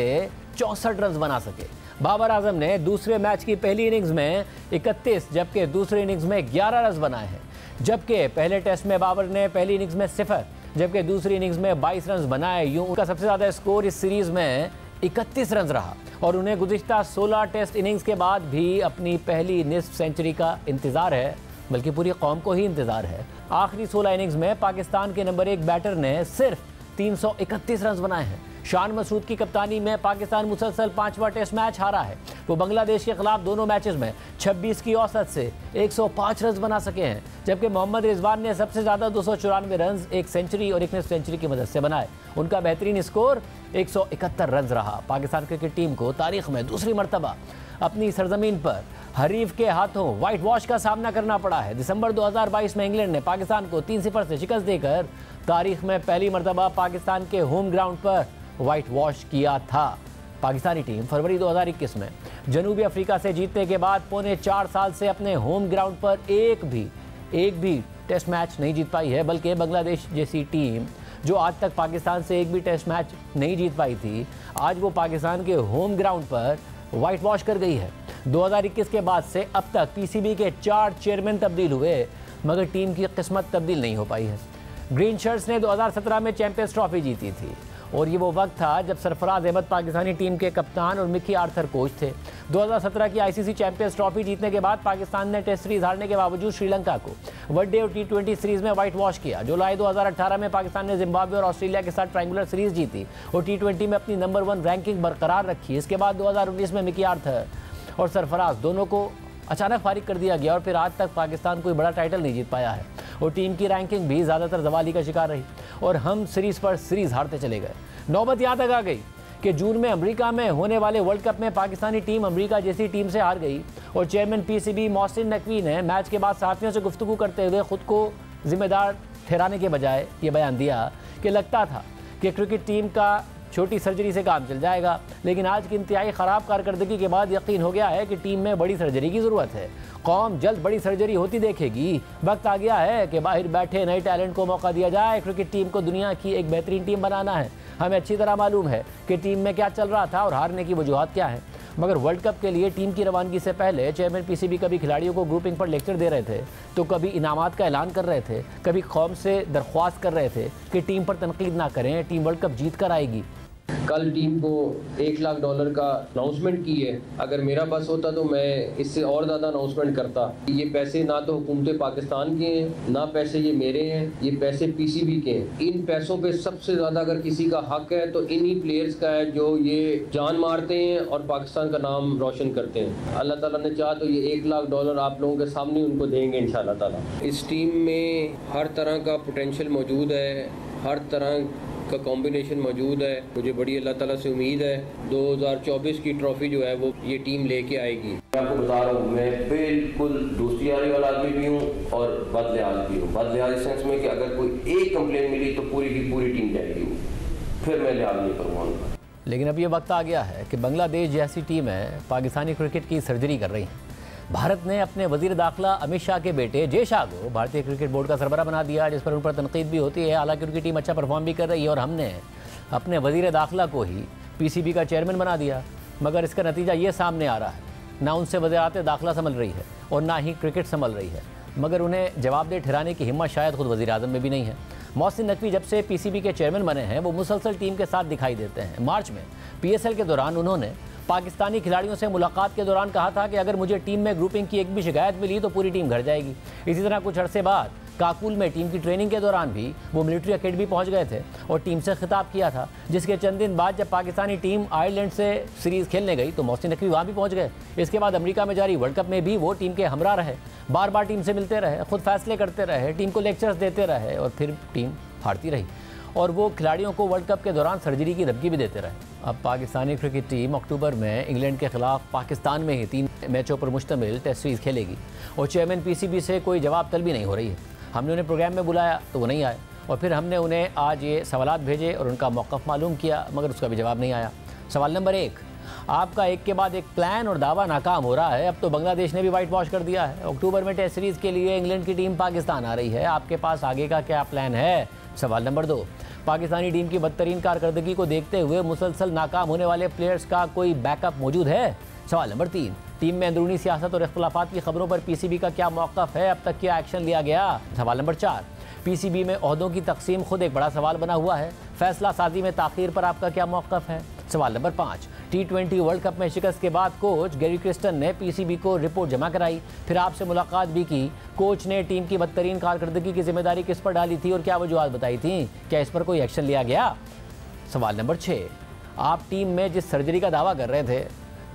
64 रन बना सके। बाबर आजम ने दूसरे मैच की पहली इनिंग्स में 31 जबकि दूसरी इनिंग्स में 11 रन बनाए हैं, जबकि पहले टेस्ट में बाबर ने पहली इनिंग्स में 0 जबकि दूसरी इनिंग्स में 22 रन बनाए। यूं उनका सबसे ज़्यादा स्कोर इस सीरीज़ में 31 रन रहा और उन्हें गुज़िश्ता 16 टेस्ट इनिंग्स के बाद भी अपनी पहली निस्फ सेंचुरी का इंतज़ार है, बल्कि पूरी कौम को ही इंतज़ार है। आखिरी 16 इनिंग्स में पाकिस्तान के नंबर 1 बैटर ने सिर्फ 331 रन बनाए हैं। शान मसूद की कप्तानी में पाकिस्तान मुसलसल 5वां टेस्ट मैच हारा है। वो बांग्लादेश के खिलाफ दोनों मैचेस में 26 की औसत से 105 रन बना सके हैं, जबकि मोहम्मद रिजवान ने सबसे ज़्यादा 294 रन, एक सेंचुरी और एक निस्फ सेंचुरी की मदद से बनाए। उनका बेहतरीन स्कोर 171 रन रहा। पाकिस्तान क्रिकेट टीम को तारीख में दूसरी मरतबा अपनी सरजमीन पर हरीफ के हाथों वाइट वॉश का सामना करना पड़ा है। दिसंबर 2022 में इंग्लैंड ने पाकिस्तान को 3-0 से शिकस्त देकर तारीख में पहली मरतबा पाकिस्तान के होम ग्राउंड पर वाइट वॉश किया था। पाकिस्तानी टीम फरवरी 2021 में जनूबी अफ्रीका से जीतने के बाद पौने 4 साल से अपने होम ग्राउंड पर एक भी टेस्ट मैच नहीं जीत पाई है, बल्कि बांग्लादेश जैसी टीम जो आज तक पाकिस्तान से एक भी टेस्ट मैच नहीं जीत पाई थी, आज वो पाकिस्तान के होम ग्राउंड पर वाइट वॉश कर गई है। 2021 के बाद से अब तक पीसीबी के 4 चेयरमैन तब्दील हुए, मगर टीम की किस्मत तब्दील नहीं हो पाई है। ग्रीन शर्ट्स ने 2017 में चैंपियंस ट्रॉफी जीती थी और ये वो वक्त था जब सरफराज अहमद पाकिस्तानी टीम के कप्तान और मिकी आर्थर कोच थे। 2017 की आईसीसी चैंपियंस ट्रॉफी जीतने के बाद पाकिस्तान ने टेस्ट सीरीज हारने के बावजूद श्रीलंका को वनडे और T20 सीरीज में वाइट वॉश किया। जुलाई 2018 में पाकिस्तान ने जिम्बाब्वे और ऑस्ट्रेलिया के साथ ट्रायंगुलर सीरीज जीती और T20 में अपनी नंबर 1 रैंकिंग बरकरार रखी। इसके बाद 2019 में मिकी आर्थर और सरफराज दोनों को अचानक फारिग कर दिया गया और फिर आज तक पाकिस्तान कोई बड़ा टाइटल नहीं जीत पाया है और टीम की रैंकिंग भी ज़्यादातर जवाली का शिकार रही और हम सीरीज़ पर सीरीज़ हारते चले गए। नौबत याद आ गई कि जून में अमेरिका में होने वाले वर्ल्ड कप में पाकिस्तानी टीम अमेरिका जैसी टीम से हार गई और चेयरमैन पीसीबी मोहसिन नकवी ने मैच के बाद सहाफ़ियों से गुफ्तगू करते हुए खुद को जिम्मेदार ठहराने के बजाय ये बयान दिया कि लगता था कि क्रिकेट टीम का छोटी सर्जरी से काम चल जाएगा, लेकिन आज की इंतहाई ख़राब कारकर्दगी के बाद यकीन हो गया है कि टीम में बड़ी सर्जरी की ज़रूरत है। कौम जल्द बड़ी सर्जरी होती देखेगी। वक्त आ गया है कि बाहर बैठे नए टैलेंट को मौका दिया जाए। क्रिकेट टीम को दुनिया की एक बेहतरीन टीम बनाना है। हमें अच्छी तरह मालूम है कि टीम में क्या चल रहा था और हारने की वजूहत क्या है। मगर वर्ल्ड कप के लिए टीम की रवानगी से पहले चेयरमैन पीसीबी कभी खिलाड़ियों को ग्रुपिंग पर लेक्चर दे रहे थे, तो कभी इनामात का ऐलान कर रहे थे, कभी कौम से दरख्वास्त कर रहे थे कि टीम पर तनकीद ना करें, टीम वर्ल्ड कप जीत कर आएगी। कल टीम को $1 लाख का अनाउंसमेंट की है। अगर मेरा बस होता तो मैं इससे और ज़्यादा अनाउंसमेंट करता। ये पैसे ना तो हुकूमत पाकिस्तान के हैं, ना पैसे ये मेरे हैं, ये पैसे पीसीबी के हैं। इन पैसों पे सबसे ज़्यादा अगर किसी का हक है तो इन्हीं प्लेयर्स का है जो ये जान मारते हैं और पाकिस्तान का नाम रोशन करते हैं। अल्लाह ताला ने चाहा तो ये $1 लाख आप लोगों के सामने उनको देंगे इंशाअल्लाह ताला। इस टीम में हर तरह का पोटेंशियल मौजूद है, हर तरह का कॉम्बिनेशन मौजूद है। मुझे बड़ी अल्लाह ताला से उम्मीद है 2024 की ट्रॉफी जो है वो ये टीम लेके आएगी। मैं आपको बता रहा हूँ, मैं बिल्कुल दोस्ती यारी वाला आदमी भी हूँ और बदलिहाज भी हूँ। बदलिहाज इस सेंस में कि अगर कोई एक कंप्लेन मिली तो पूरी की पूरी टीम जाएगी, फिर मैं लिहाज नहीं करूँगा। लेकिन अब ये वक्त आ गया है कि बांग्लादेश जैसी टीमें पाकिस्तानी क्रिकेट की सर्जरी कर रही हैं। भारत ने अपने वजीर दाखिला अमित शाह के बेटे जय शाह को भारतीय क्रिकेट बोर्ड का सरबराह बना दिया, जिस पर उन पर तनकीद भी होती है। हालांकि उनकी टीम अच्छा परफॉर्म भी कर रही है और हमने अपने वजीर दाखिला को ही पीसीबी का चेयरमैन बना दिया। मगर इसका नतीजा ये सामने आ रहा है, ना उनसे वज़ारत दाखिला संभल रही है और ना ही क्रिकेट संभल रही है। मगर उन्हें जवाबदेह ठहराने की हिम्मत शायद खुद वज़ीर आज़म में भी नहीं है। मोहसिन नकवी जब से पीसीबी के चेयरमैन बने हैं वो मुसलसल टीम के साथ दिखाई देते हैं। मार्च में पीएसएल के दौरान उन्होंने पाकिस्तानी खिलाड़ियों से मुलाकात के दौरान कहा था कि अगर मुझे टीम में ग्रुपिंग की एक भी शिकायत मिली तो पूरी टीम घर जाएगी। इसी तरह कुछ अरसे बाद काकुल में टीम की ट्रेनिंग के दौरान भी वो मिलिट्री अकेडमी पहुंच गए थे और टीम से खिताब किया था, जिसके चंद दिन बाद जब पाकिस्तानी टीम आयरलैंड से सीरीज़ खेलने गई तो मोहसिन नकवी वहाँ भी पहुँच गए। इसके बाद अमेरिका में जारी वर्ल्ड कप में भी वो टीम के हमरा रहे, बार बार टीम से मिलते रहे, खुद फैसले करते रहे, टीम को लेक्चर्स देते रहे और फिर टीम हारती रही और वो खिलाड़ियों को वर्ल्ड कप के दौरान सर्जरी की धमकी भी देते रहे। अब पाकिस्तानी क्रिकेट टीम अक्टूबर में इंग्लैंड के खिलाफ पाकिस्तान में ही 3 मैचों पर मुश्तमिल टेस्ट सीरीज़ खेलेगी और चेयरमैन पीसीबी से कोई जवाब तलबी नहीं हो रही है। हमने उन्हें प्रोग्राम में बुलाया तो वो नहीं आए और फिर हमने उन्हें आज ये सवालात भेजे और उनका मौक़िफ़ मालूम किया, मगर उसका भी जवाब नहीं आया। सवाल नंबर 1, आपका एक के बाद एक प्लान और दावा नाकाम हो रहा है। अब तो बांग्लादेश ने भी वाइट वॉश कर दिया है। अक्टूबर में टेस्ट सीरीज़ के लिए इंग्लैंड की टीम पाकिस्तान आ रही है, आपके पास आगे का क्या प्लान है? सवाल नंबर 2, पाकिस्तानी टीम की बदतरीन कारकर्दगी को देखते हुए मुसलसल नाकाम होने वाले प्लेयर्स का कोई बैकअप मौजूद है? सवाल नंबर 3, टीम में अंदरूनी सियासत और इख्तलाफात की खबरों पर पीसीबी का क्या मौक़िफ़ है? अब तक क्या एक्शन लिया गया? सवाल नंबर 4, पीसीबी में ओहदों की तकसीम खुद एक बड़ा सवाल बना हुआ है, फैसला साजी में ताख़ीर पर आपका क्या मौक़िफ़ है? सवाल नंबर 5, T20 वर्ल्ड कप में शिकस्त के बाद कोच गैरी क्रिस्टन ने पीसीबी को रिपोर्ट जमा कराई, फिर आपसे मुलाकात भी की। कोच ने टीम की बदतरीन कारकर्दगी की जिम्मेदारी किस पर डाली थी और क्या वजूहत बताई थी? क्या इस पर कोई एक्शन लिया गया? सवाल नंबर 6, आप टीम में जिस सर्जरी का दावा कर रहे थे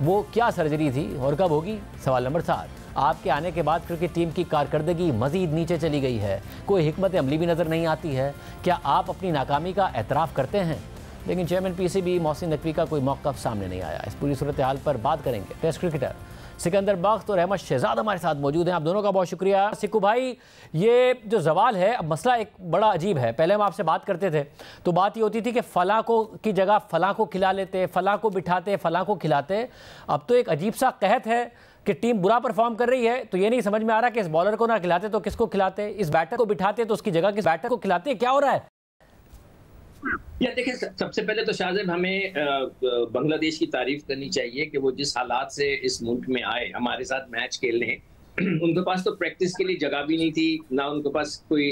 वो क्या सर्जरी थी और कब होगी? सवाल नंबर 7, आपके आने के बाद क्रिकेट टीम की कारकर्दगी मज़ीद नीचे चली गई है, कोई हिकमत अमली भी नज़र नहीं आती है, क्या आप अपनी नाकामी का एतराफ़ करते हैं? लेकिन चेयरमैन पीसीबी मोहसिन नकवी का कोई मौक़िफ़ सामने नहीं आया। इस पूरी सूरत हाल पर बात करेंगे टेस्ट क्रिकेटर सिकंदर बख्त और अहमद शहजाद हमारे साथ मौजूद हैं। आप दोनों का बहुत शुक्रिया। सिक्कू भाई, ये जो सवाल है, अब मसला एक बड़ा अजीब है। पहले हम आपसे बात करते थे तो बात ये होती थी कि फ़लाँ को की जगह फ़लाँ को खिला लेते, फ़लाँ को बिठाते, फ़लाँ को खिलाते। अब तो एक अजीब सा कहत है कि टीम बुरा परफॉर्म कर रही है तो ये नहीं समझ में आ रहा कि इस बॉलर को ना खिलाते तो किसको खिलाते, इस बैटर को बिठाते तो उसकी जगह किस बैटर को खिलाते, क्या हो रहा है? या देखिए, सबसे पहले तो शाहजेब हमें बांग्लादेश की तारीफ करनी चाहिए कि वो जिस हालात से इस मुल्क में आए हमारे साथ मैच खेलने, उनके पास तो प्रैक्टिस के लिए जगह भी नहीं थी, ना उनके पास कोई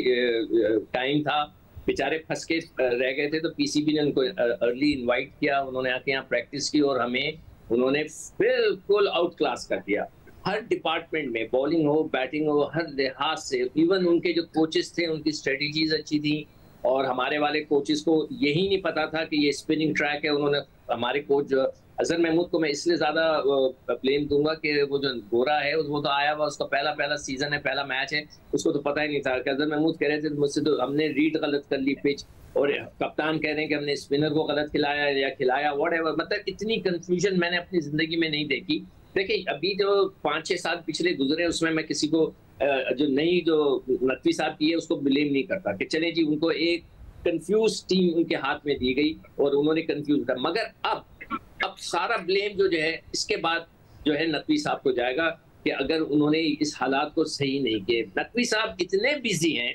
टाइम था, बेचारे फंस के रह गए थे। तो पीसीबी ने उनको अर्ली इनवाइट किया, उन्होंने आके यहाँ प्रैक्टिस की और हमें उन्होंने बिल्कुल आउट क्लास कर दिया हर डिपार्टमेंट में, बॉलिंग हो, बैटिंग हो, हर लिहाज से। इवन उनके जो कोचेस थे उनकी स्ट्रेटजीज अच्छी थी और हमारे वाले कोचेस को यही नहीं पता था कि ये स्पिनिंग ट्रैक है। उन्होंने हमारे कोच अजहर महमूद को मैं इसलिए ज़्यादा ब्लेम दूंगा कि वो जो गोरा है वो तो आया हुआ, उसका पहला सीजन है, पहला मैच है, उसको तो पता ही नहीं था कि अजहर महमूद कह रहे थे मुझसे तो हमने रीड गलत कर ली पिच, और कप्तान कह रहे हैं कि हमने स्पिनर को गलत खिलाया या खिलाया, व्हाटएवर। मतलब इतनी कंफ्यूजन मैंने अपनी ज़िंदगी में नहीं देखी। देखिए, अभी जो 5-6 साल पिछले गुजरे उसमें मैं किसी को जो नई जो नकवी साहब की है उसको ब्लेम नहीं करता कि चले जी उनको एक कंफ्यूज टीम उनके हाथ में दी गई और उन्होंने कंफ्यूज कर। मगर अब सारा ब्लेम जो है इसके बाद जो है नकवी साहब को जाएगा कि अगर उन्होंने इस हालात को सही नहीं किए। नकवी साहब इतने बिजी हैं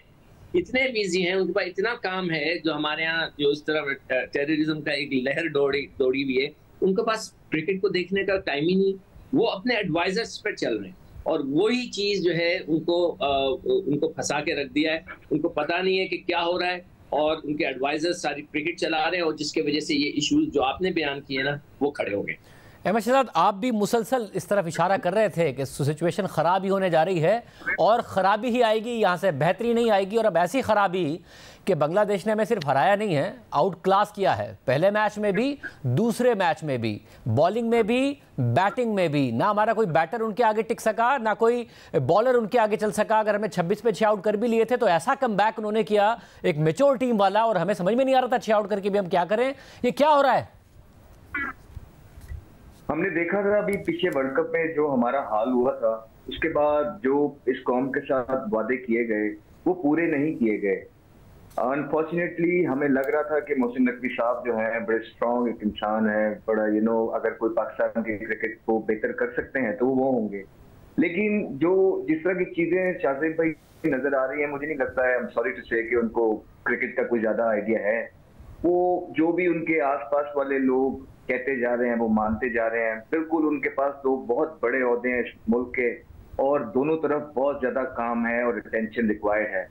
इतने बिजी हैं, उनके पास इतना काम है, जो हमारे यहाँ जो इस तरह टेररिज्म का एक लहर दौड़ी हुई है, उनके पास क्रिकेट को देखने का टाइम ही नहीं। वो अपने एडवाइजर्स पर चल रहे हैं और वही चीज जो है उनको फंसा के रख दिया है। उनको पता नहीं है कि क्या हो रहा है और उनके एडवाइजर्स सारी क्रिकेट चला रहे हैं और जिसके वजह से ये इश्यूज जो आपने बयान किए ना वो खड़े हो गए। अहमद शहजाद, आप भी मुसलसल इस तरफ इशारा कर रहे थे कि सिचुएशन ख़राब ही होने जा रही है और ख़राबी ही आएगी, यहाँ से बेहतरी नहीं आएगी। और अब ऐसी ख़राबी कि बांग्लादेश ने हमें सिर्फ हराया नहीं है, आउट क्लास किया है। पहले मैच में भी, दूसरे मैच में भी, बॉलिंग में भी, बैटिंग में भी। ना हमारा कोई बैटर उनके आगे टिक सका, ना कोई बॉलर उनके आगे चल सका। अगर हमें 26 पे 6 आउट कर भी लिए थे तो ऐसा कमबैक उन्होंने किया, एक मैच्योर टीम वाला, और हमें समझ में नहीं आ रहा था 6 आउट करके भी हम क्या करें। ये क्या हो रहा है? हमने देखा था अभी पीछे वर्ल्ड कप में जो हमारा हाल हुआ था, उसके बाद जो इस कौम के साथ वादे किए गए वो पूरे नहीं किए गए। अनफॉर्चुनेटली हमें लग रहा था कि मोहसिन नकवी साहब जो है बड़े स्ट्रॉन्ग एक इंसान है, बड़ा अगर कोई पाकिस्तान के क्रिकेट को बेहतर कर सकते हैं तो वो होंगे। लेकिन जो जिस तरह की चीजें शाहजेब भाई नजर आ रही है, मुझे नहीं लगता है, आई एम सॉरी टू से, कि उनको क्रिकेट का कोई ज्यादा आइडिया है। वो जो भी उनके आसपास वाले लोग कहते जा रहे हैं वो मानते जा रहे हैं। बिल्कुल उनके पास दो बहुत बड़े ओहदे हैं इस मुल्क के और दोनों तरफ बहुत ज्यादा काम है और अटेंशन रिक्वायर्ड है।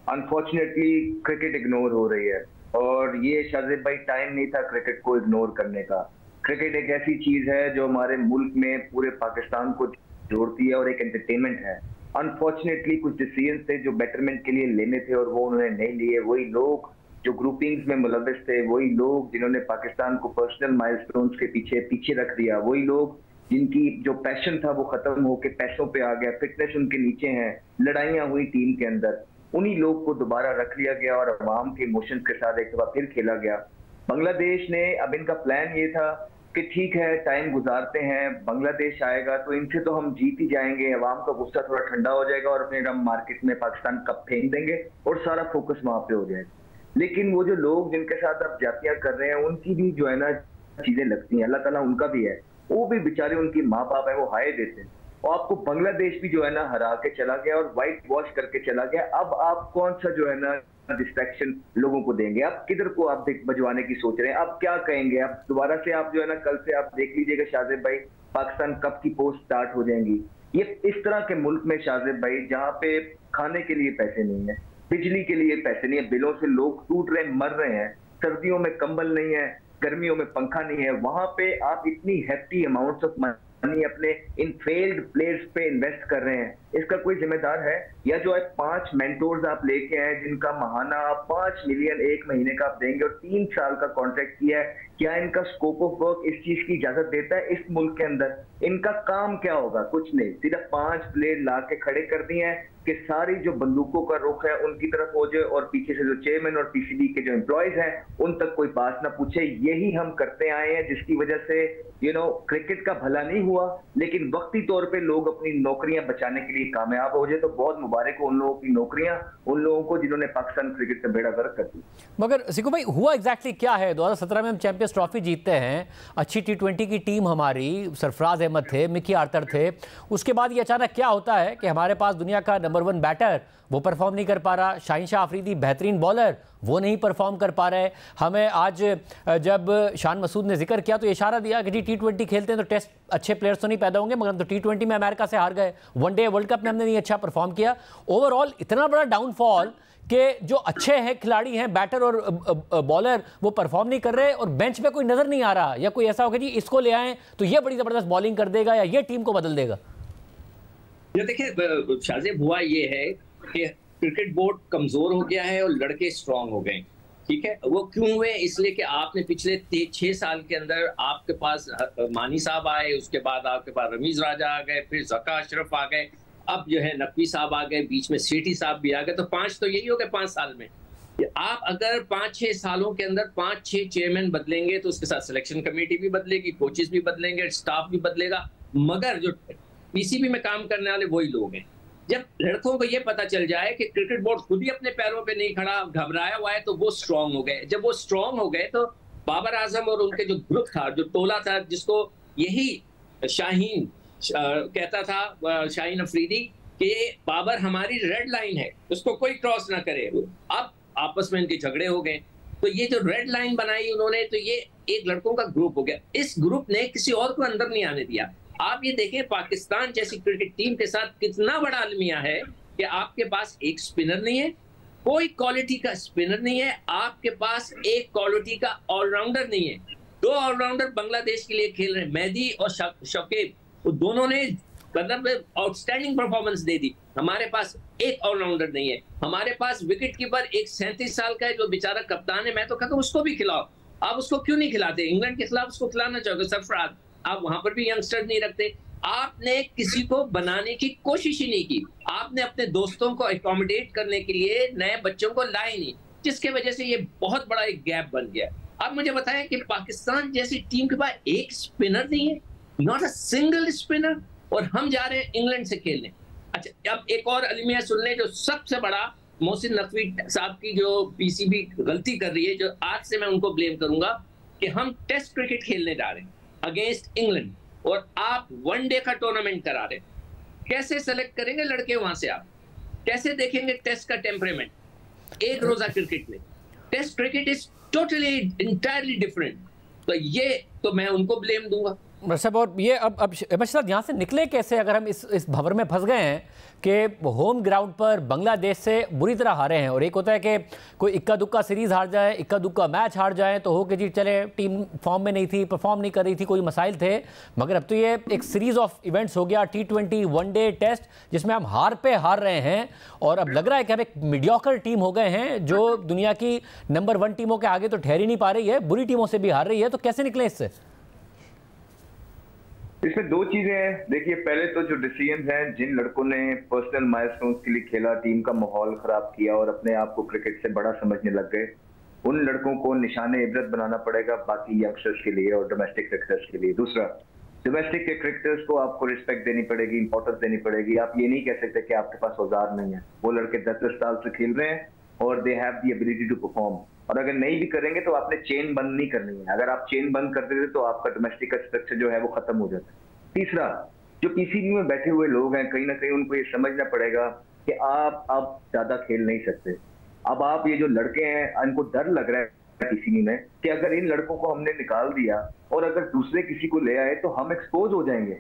अनफॉर्चुनेटली क्रिकेट इग्नोर हो रही है और ये शाहजेब भाई टाइम नहीं था क्रिकेट को इग्नोर करने का। क्रिकेट एक ऐसी चीज है जो हमारे मुल्क में पूरे पाकिस्तान को जोड़ती है और एक एंटरटेनमेंट है। अनफॉर्चुनेटली कुछ डिसीजन थे जो बेटरमेंट के लिए लेने थे और वो उन्होंने नहीं लिए। वही लोग जो ग्रुपिंग्स में मुलव्वस थे, वही लोग जिन्होंने पाकिस्तान को पर्सनल माइलस्टोन्स के पीछे रख दिया, वही लोग जिनकी जो पैशन था वो खत्म होकर पैसों पे आ गया, फिटनेस उनके नीचे है, लड़ाइयां हुई टीम के अंदर, उन्हीं लोग को दोबारा रख लिया गया और अवाम के इमोशंस के साथ एक दफा फिर खेला गया। बांग्लादेश ने अब इनका प्लान ये था कि ठीक है टाइम गुजारते हैं, बांग्लादेश आएगा तो इनसे तो हम जीत ही जाएंगे, अवाम का गुस्सा थोड़ा ठंडा हो जाएगा और फिर हम मार्केट में पाकिस्तान कप फेंक देंगे और सारा फोकस वहां पे हो जाएगा। लेकिन वो जो लोग जिनके साथ आप जातियां कर रहे हैं उनकी भी जो है ना चीजें लगती हैं, अल्लाह ताला उनका भी है, वो भी बेचारे उनकी माँ बाप है, वो हाय देते हैं। और आपको बांग्लादेश भी जो है ना हरा के चला गया और व्हाइट वॉश करके चला गया। अब आप कौन सा जो है ना डिस्ट्रैक्शन लोगों को देंगे? आप किधर को आप बजवाने की सोच रहे हैं? आप क्या कहेंगे? आप दोबारा से आप जो है ना कल से आप देख लीजिएगा शाहजेब भाई, पाकिस्तान कप की पोस्ट स्टार्ट हो जाएंगी। ये इस तरह के मुल्क में शाहजेब भाई जहाँ पे खाने के लिए पैसे नहीं है, बिजली के लिए पैसे नहीं है, बिलों से लोग टूट रहे मर रहे हैं, सर्दियों में कंबल नहीं है, गर्मियों में पंखा नहीं है, वहां पे आप इतनी hefty अमाउंट्स ऑफ मनी अपने इन फेल्ड प्लेयर्स पे इन्वेस्ट कर रहे हैं, इसका कोई जिम्मेदार है? या जो है 5 मेंटोर्स आप लेके आए जिनका महाना आप 5 मिलियन 1 महीने का आप देंगे और 3 साल का कॉन्ट्रैक्ट किया है, क्या इनका स्कोप ऑफ वर्क इस चीज की इजाजत देता है? इस मुल्क के अंदर इनका काम क्या होगा? कुछ नहीं, सिर्फ 5 प्लेयर ला के खड़े कर दिए हैं कि सारी जो बंदूकों का रुख है उनकी तरफ हो जाए और पीछे से जो चेयरमैन और पीसीबी के जो एम्प्लॉयज हैं उन तक कोई बात ना पूछे। यही हम करते आए हैं जिसकी वजह से क्रिकेट का भला नहीं हुआ, लेकिन वक्ती तौर पे लोग अपनी नौकरियां बचाने के लिए कामयाब हो जाए तो बहुत मुबारक हो उन लोगों की नौकरियां, उन लोगों को जिन्होंने पाकिस्तान क्रिकेट का बेड़ा गर्क कर दिया। मगर सिकू भाई हुआ एग्जैक्टली क्या है? 2017 में हम चैंपियंस ट्रॉफी जीतते हैं, अच्छी T20 की टीम हमारी, सरफराज अहमद थे, मिकी आर्थर थे, उसके बाद ये अचानक क्या होता है कि हमारे पास दुनिया का नंबर 1 बैटर वो परफॉर्म नहीं कर पा रहा, शाहीन शाह अफरीदी बेहतरीन बॉलर वो नहीं परफॉर्म कर पा रहे। हमें आज जब शान मसूद ने जिक्र किया तो इशारा दिया कि जी T20 खेलते हैं तो टेस्ट अच्छे प्लेयर्स तो नहीं पैदा होंगे, मगर तो T20 में अमेरिका से हार गए, वनडे वर्ल्ड कप में हमने नहीं अच्छा परफॉर्म किया। ओवरऑल इतना बड़ा डाउनफॉल कि जो अच्छे हैं खिलाड़ी हैं बैटर और बॉलर वो परफॉर्म नहीं कर रहे और बेंच पे कोई नजर नहीं आ रहा, या कोई ऐसा होगा जी इसको ले आए तो ये बड़ी जबरदस्त बॉलिंग कर देगा या ये टीम को बदल देगा। ये देखिए शाहजेब, हुआ ये है कि क्रिकेट बोर्ड कमजोर हो गया है और लड़के स्ट्रांग हो गए। ठीक है, वो क्यों हुए? इसलिए कि आपने पिछले 6 साल के अंदर आपके पास मानी साहब आए, उसके बाद आपके पास रमीज राजा आ गए, फिर जका अशरफ आ गए, अब जो है नकवी साहब आ गए, बीच में सेठी साहब भी आ गए, तो 5 तो यही हो गए 5 साल में। आप अगर 5-6 सालों के अंदर 5-6 चेयरमैन बदलेंगे तो उसके साथ सिलेक्शन कमेटी भी बदलेगी, कोचेस भी बदलेंगे, स्टाफ भी बदलेगा, मगर जो पीसीबी में काम करने वाले वही लोग हैं। जब लड़कों को ये पता चल जाए कि क्रिकेट बोर्ड खुद ही अपने पैरों पे नहीं खड़ा, घबराया हुआ है, तो वो स्ट्रांग हो गए। जब वो स्ट्रांग हो गए तो बाबर आजम और उनके जो ग्रुप था, जो टोला था, जिसको यही शाहीन कहता था, शाहीन अफरीदी, कि बाबर हमारी रेड लाइन है, उसको कोई क्रॉस ना करे। अब आपस में इनके झगड़े हो गए, तो ये जो रेड लाइन बनाई उन्होंने, तो ये एक लड़कों का ग्रुप हो गया। इस ग्रुप ने किसी और को अंदर नहीं आने दिया। आप ये देखें पाकिस्तान जैसी क्रिकेट टीम के साथ कितना बड़ा अलमिया है कि आपके पास एक स्पिनर नहीं है, कोई क्वालिटी का स्पिनर नहीं है, आपके पास एक क्वालिटी का ऑलराउंडर नहीं है। 2 ऑलराउंडर बांग्लादेश के लिए खेल रहे हैं, मेहदी और शकीब, वो दोनों ने मतलब आउटस्टैंडिंग परफॉर्मेंस दे दी। हमारे पास एक ऑलराउंडर नहीं है। हमारे पास विकेट कीपर एक 37 साल का है जो बेचारा कप्तान है। मैं तो कहता हूँ उसको भी खिलाओ। आप उसको क्यों नहीं खिलाते? इंग्लैंड के खिलाफ उसको खिलाना चाहोगे सरफराज, आप वहां पर भी यंगस्टर नहीं रखते। आपने किसी को बनाने की कोशिश ही नहीं की। आपने अपने दोस्तों को अकोमोडेट करने के लिए नए बच्चों को लाए नहीं, जिसके वजह से ये बहुत बड़ा एक गैप बन गया। अब मुझे बताएं कि पाकिस्तान जैसी टीम के पास एक स्पिनर नहीं है, नॉट अ सिंगल स्पिनर, और हम जा रहे हैं इंग्लैंड से खेलने। अच्छा, अब एक और अलमिया सुन लें, जो सबसे बड़ा मोहसिन नकवी साहब की जो पीसीबी गलती कर रही है, जो आज से मैं उनको ब्लेम करूंगा, कि हम टेस्ट क्रिकेट खेलने जा रहे हैं अगेंस्ट इंग्लैंड और आप वनडे का टूर्नामेंट करा रहे हैं। कैसे सेलेक्ट करेंगे लड़के वहां से? आप कैसे देखेंगे टेस्ट का टेम्परेमेंट एक रोजा क्रिकेट में? Test cricket is totally entirely different. तो ये तो मैं उनको ब्लेम दूंगा। साहब, और ये अब साहब यहाँ से निकले कैसे, अगर हम इस भंवर में फंस गए हैं कि होम ग्राउंड पर बांग्लादेश से बुरी तरह हारे हैं, और एक होता है कि कोई इक्का दुक्का सीरीज़ हार जाए, इक्का दुक्का मैच हार जाए तो हो कि जी चले टीम फॉर्म में नहीं थी, परफॉर्म नहीं कर रही थी, कोई मसाइल थे। मगर अब तो ये एक सीरीज़ ऑफ इवेंट्स हो गया, T20 वनडे टेस्ट, जिसमें हम हार पे हार रहे हैं, और अब लग रहा है कि हम एक मीडियोकर टीम हो गए हैं जो दुनिया की नंबर 1 टीमों के आगे तो ठहर ही नहीं पा रही है, बुरी टीमों से भी हार रही है। तो कैसे निकले इससे? इसमें 2 चीजें हैं। देखिए, पहले तो जो डिसीजन हैं, जिन लड़कों ने पर्सनल माइलस्टोन्स के लिए खेला, टीम का माहौल खराब किया और अपने आप को क्रिकेट से बड़ा समझने लग गए, उन लड़कों को निशाने इबरत बनाना पड़ेगा बाकी यंगस्टर्स के लिए और डोमेस्टिक क्रिकेटर्स के लिए। दूसरा, डोमेस्टिक के क्रिकेटर्स को आपको रिस्पेक्ट देनी पड़ेगी, इंपॉर्टेंस देनी पड़ेगी। आप ये नहीं कह सकते कि आपके पास औजार नहीं है। वो लड़के 10-10 साल से खेल रहे हैं और they have the ability to perform. और अगर नहीं भी करेंगे तो आपने चेन बंद नहीं करनी है। अगर आप चेन बंद कर देते तो आपका डोमेस्टिक स्ट्रक्चर जो है वो खत्म हो जाता है। तीसरा, जो पीसीबी में बैठे हुए लोग हैं, कहीं ना कहीं उनको ये समझना पड़ेगा कि आप अब ज्यादा खेल नहीं सकते। अब आप ये जो लड़के हैं, इनको डर लग रहा है पीसीबी में कि अगर इन लड़कों को हमने निकाल दिया और अगर दूसरे किसी को ले आए तो हम एक्सपोज हो जाएंगे।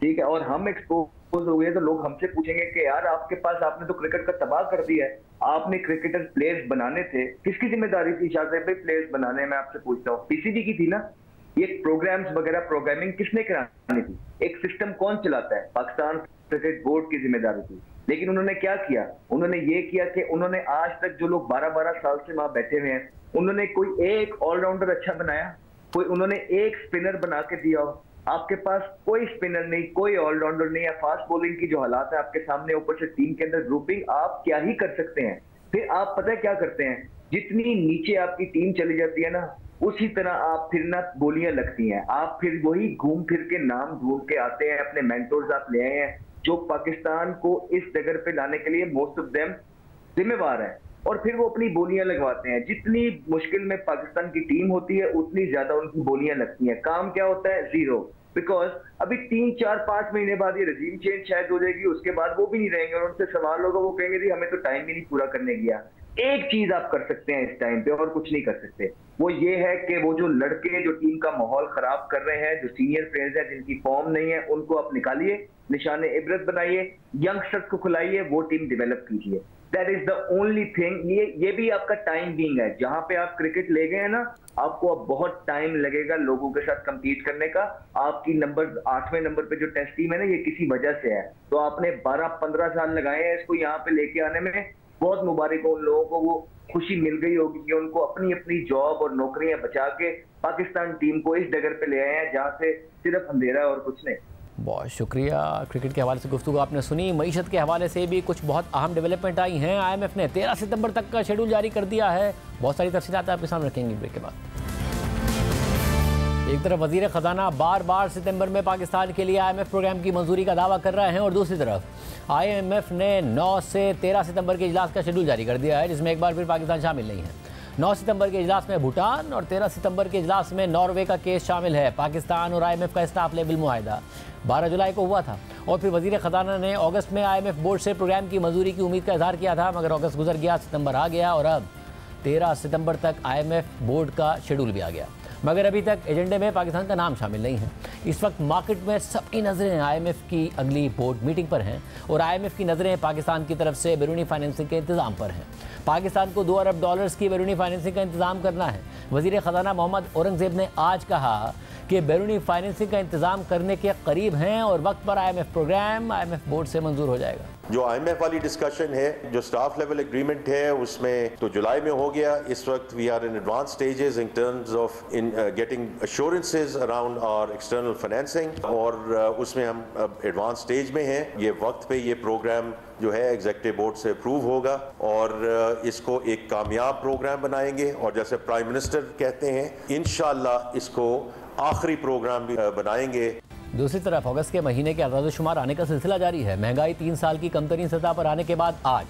ठीक है, और हम एक्सपोज हो गए तो लोग हमसे पूछेंगे कि यार आपके पास, आपने तो क्रिकेट का तबाह कर दिया है, आपने क्रिकेटर प्लेयर्स बनाने थे, किसकी जिम्मेदारी थी शाहजेब भाई प्लेयर्स बनाने? मैं आपसे पूछता हूँ, पीसीबी की थी ना? ये प्रोग्राम्स वगैरह प्रोग्रामिंग किसने करानी थी? एक सिस्टम कौन चलाता है? पाकिस्तान क्रिकेट बोर्ड की जिम्मेदारी थी। लेकिन उन्होंने क्या किया? उन्होंने ये किया कि उन्होंने आज तक जो लोग 12-12 साल से वहां बैठे हुए हैं, उन्होंने कोई एक ऑलराउंडर अच्छा बनाया? कोई उन्होंने एक स्पिनर बना के दिया हो? आपके पास कोई स्पिनर नहीं, कोई ऑलराउंडर नहीं है। फास्ट बॉलिंग की जो हालात है आपके सामने, ऊपर से टीम के अंदर ग्रुपिंग, आप क्या ही कर सकते हैं? फिर आप पता है क्या करते हैं? जितनी नीचे आपकी टीम चली जाती है ना, उसी तरह आप फिर ना बोलियां लगती हैं। आप फिर वही घूम फिर के नाम ढूंढ के आते हैं, अपने मेंटोर्स आप ले आए हैं जो पाकिस्तान को इस जगह पे लाने के लिए मोस्ट ऑफ देम जिम्मेवार है, और फिर वो अपनी बोलियां लगवाते हैं। जितनी मुश्किल में पाकिस्तान की टीम होती है उतनी ज्यादा उनकी बोलियां लगती हैं। काम क्या होता है? जीरो। बिकॉज अभी 3-4-5 महीने बाद ये रजीम चेंज शायद हो जाएगी, उसके बाद वो भी नहीं रहेंगे और उनसे सवाल होगा, वो कहेंगे जी हमें तो टाइम ही नहीं पूरा करने गया। एक चीज आप कर सकते हैं इस टाइम पे और कुछ नहीं कर सकते, वो ये है कि वो जो लड़के जो टीम का माहौल खराब कर रहे हैं, जो सीनियर प्लेयर्स हैं जिनकी फॉर्म नहीं है, उनको आप निकालिए, निशाने इबरत बनाइए, यंगस्टर्स को खिलाइए, वो टीम डेवलप कीजिए। That is the only thing. ये भी आपका टाइम बीइंग है। जहां पे आप क्रिकेट ले गए हैं ना, आपको अब बहुत टाइम लगेगा लोगों के साथ compete करने का। आपकी 8वें नंबर पे जो टेस्ट टीम है ना, ये किसी वजह से है। तो आपने 12-15 साल लगाए हैं इसको यहाँ पे लेके आने में। बहुत मुबारक हो उन लोगों को, वो खुशी मिल गई होगी कि उनको अपनी अपनी जॉब और नौकरियां बचा के पाकिस्तान टीम को इस जगह पे ले आए हैं जहाँ से सिर्फ अंधेरा है और कुछ नहीं। बहुत शुक्रिया। क्रिकेट के हवाले से गुफ्तगू आपने सुनी। मईशत के हवाले से भी कुछ बहुत अहम डेवलपमेंट आई हैं। IMF ने 13 सितंबर तक का शेड्यूल जारी कर दिया है। बहुत सारी तफसीलात आपके सामने रखेंगे ब्रेक के बाद। एक तरफ वजीर ख़जाना बार बार सितंबर में पाकिस्तान के लिए IMF प्रोग्राम की मंजूरी का दावा कर रहे हैं, और दूसरी तरफ IMF ने 9 से 13 सितंबर के इजलास का शेड्यूल जारी कर दिया है, जिसमें एक बार फिर पाकिस्तान शामिल नहीं है। 9 सितंबर के इजलास में भूटान और 13 सितंबर के इजलास में नॉर्वे का केस शामिल है। पाकिस्तान और IMF का स्टाफ लेवल मुआहदा 12 जुलाई को हुआ था और फिर वजीर ख़जाना ने अगस्त में IMF बोर्ड से प्रोग्राम की मंजूरी की उम्मीद का इजहार किया था, मगर अगस्त गुजर गया, सितंबर आ गया और अब 13 सितंबर तक IMF बोर्ड का शेड्यूल भी आ गया, मगर अभी तक एजेंडे में पाकिस्तान का नाम शामिल नहीं है। इस वक्त मार्केट में सबकी नज़रें IMF की अगली बोर्ड मीटिंग पर हैं और IMF की नज़रें पाकिस्तान की तरफ से बैरूनी फाइनेंसिंग के इंतज़ाम पर हैं। पाकिस्तान को $2 अरब की बैरूनी फाइनेंसिंग का इंतज़ाम करना है। वज़ीर ख़जाना मोहम्मद औरंगज़ेब ने आज कहा कि बैरूनी फाइनेंसिंग का इंतज़ाम करने के करीब हैं और वक्त पर IMF प्रोग्राम IMF बोर्ड से मंजूर हो जाएगा। जो IMF वाली डिस्कशन है, जो स्टाफ लेवल एग्रीमेंट है, उसमें तो जुलाई में हो गया। इस वक्त we are in advance stages in terms of in getting assurances around our external financing और उसमें हम अब एडवांस स्टेज में हैं। ये वक्त पे ये प्रोग्राम जो है एग्जीक्यूटिव बोर्ड से अप्रूव होगा और इसको एक कामयाब प्रोग्राम बनाएंगे और जैसे प्राइम मिनिस्टर कहते हैं इंशाअल्लाह इसको आखिरी प्रोग्राम भी बनाएंगे। दूसरी तरफ अगस्त के महीने के अदाद-ओ-शुमार आने का सिलसिला जारी है। महंगाई 3 साल की कमतरीन सतह पर आने के बाद आज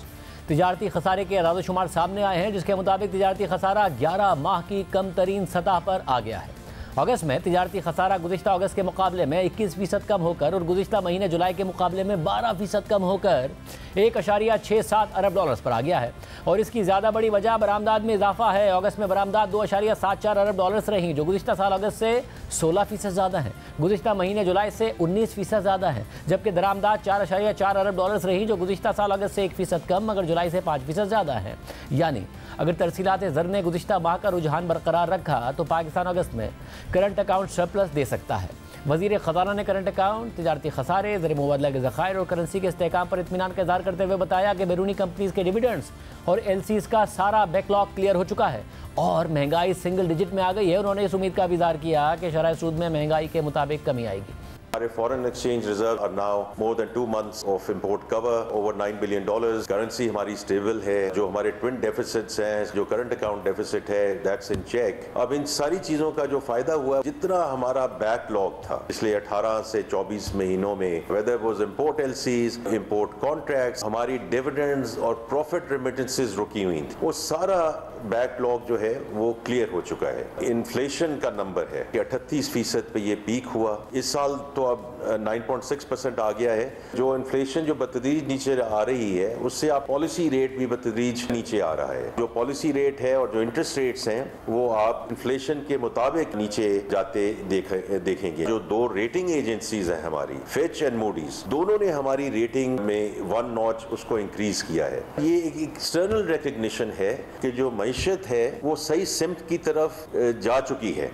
तिजारती खसारे के अदाद-ओ-शुमार सामने आए हैं, जिसके मुताबिक तिजारती खसारा 11 माह की कमतरीन सतह पर आ गया है। अगस्त में तिजारती खसारा गुज़िश्ता अगस्त के मुकाबले में 21% कम होकर और गुज़िश्ता महीने जुलाई के मुकाबले में 12% कम होकर $1.67 अरब पर आ गया है और इसकी ज़्यादा बड़ी वजह बरामदात में इजाफा है। अगस्त में बरामदात $2.74 अरब रहीं, जो गुज़िश्ता साल अगस्त से 16% ज़्यादा है। गुज़िश्ता महीने जुलाई से 19% ज़्यादा है, जबकि दरामदात $4.4 अरब रहीं, जो गुज़िश्ता साल अगस्त से 1% कम मगर जुलाई से 5% ज़्यादा है। यानी अगर तरसीलात ज़र ने गुज़िश्ता माह का रुझान बरकरार रखा तो पाकिस्तान अगस्त में करंट अकाउंट सरप्लस दे सकता है। वज़ीर ख़जाना ने करंट अकाउंट, तिजारती खसारे, ज़र मुबादला के ज़खायर और करेंसी के इस्तेहकाम पर इत्मीनान का इज़हार करते हुए बताया कि बैरूनी कंपनीज़ के डिविडेंड्स और LCs का सारा बैकलॉग क्लियर हो चुका है और महंगाई सिंगल डिजिट में आ गई है। उन्होंने इस उम्मीद का भी इज़हार किया कि शरह सूद में महंगाई के मुताबिक कमी आएगी। हमारे foreign exchange reserve are now more than 2 months of import cover, over $9 billion. Currency हमारी स्टेबल है। जो हमारे ट्विन डेफिसिट्स हैं, जो करंट अकाउंट डेफिसिट है, दैट्स इन चेक। अब इन सारी चीजों का जो फायदा हुआ, जितना हमारा बैकलॉग था पिछले 18 से 24 महीनों में, whether was import LCs, import contracts, हमारी डिविडेंड्स और प्रॉफिट रेमिटेंसेस रुकी हुई थी, वो सारा बैकलॉग जो है वो क्लियर हो चुका है। इन्फ्लेशन का नंबर है कि 38% पे ये पीक हुआ। इस साल तो अब 9.6% आ गया है। जो इन्फ्लेशन जो बतदरीज नीचे आ रही है, उससे आप पॉलिसी रेट भी बतदरीज नीचे आ रहा है। जो पॉलिसी रेट है और जो इंटरेस्ट रेट्स हैं वो आप इन्फ्लेशन के मुताबिक नीचे जाते देखेंगे। जो 2 रेटिंग एजेंसीज हैं हमारी, फिच एंड मूडीज, दोनों ने हमारी रेटिंग में 1 नॉच उसको इंक्रीज किया है। ये एक एक्सटर्नल रिकग्निशन है कि जो मईशत है वो सही सिमत की तरफ जा चुकी है।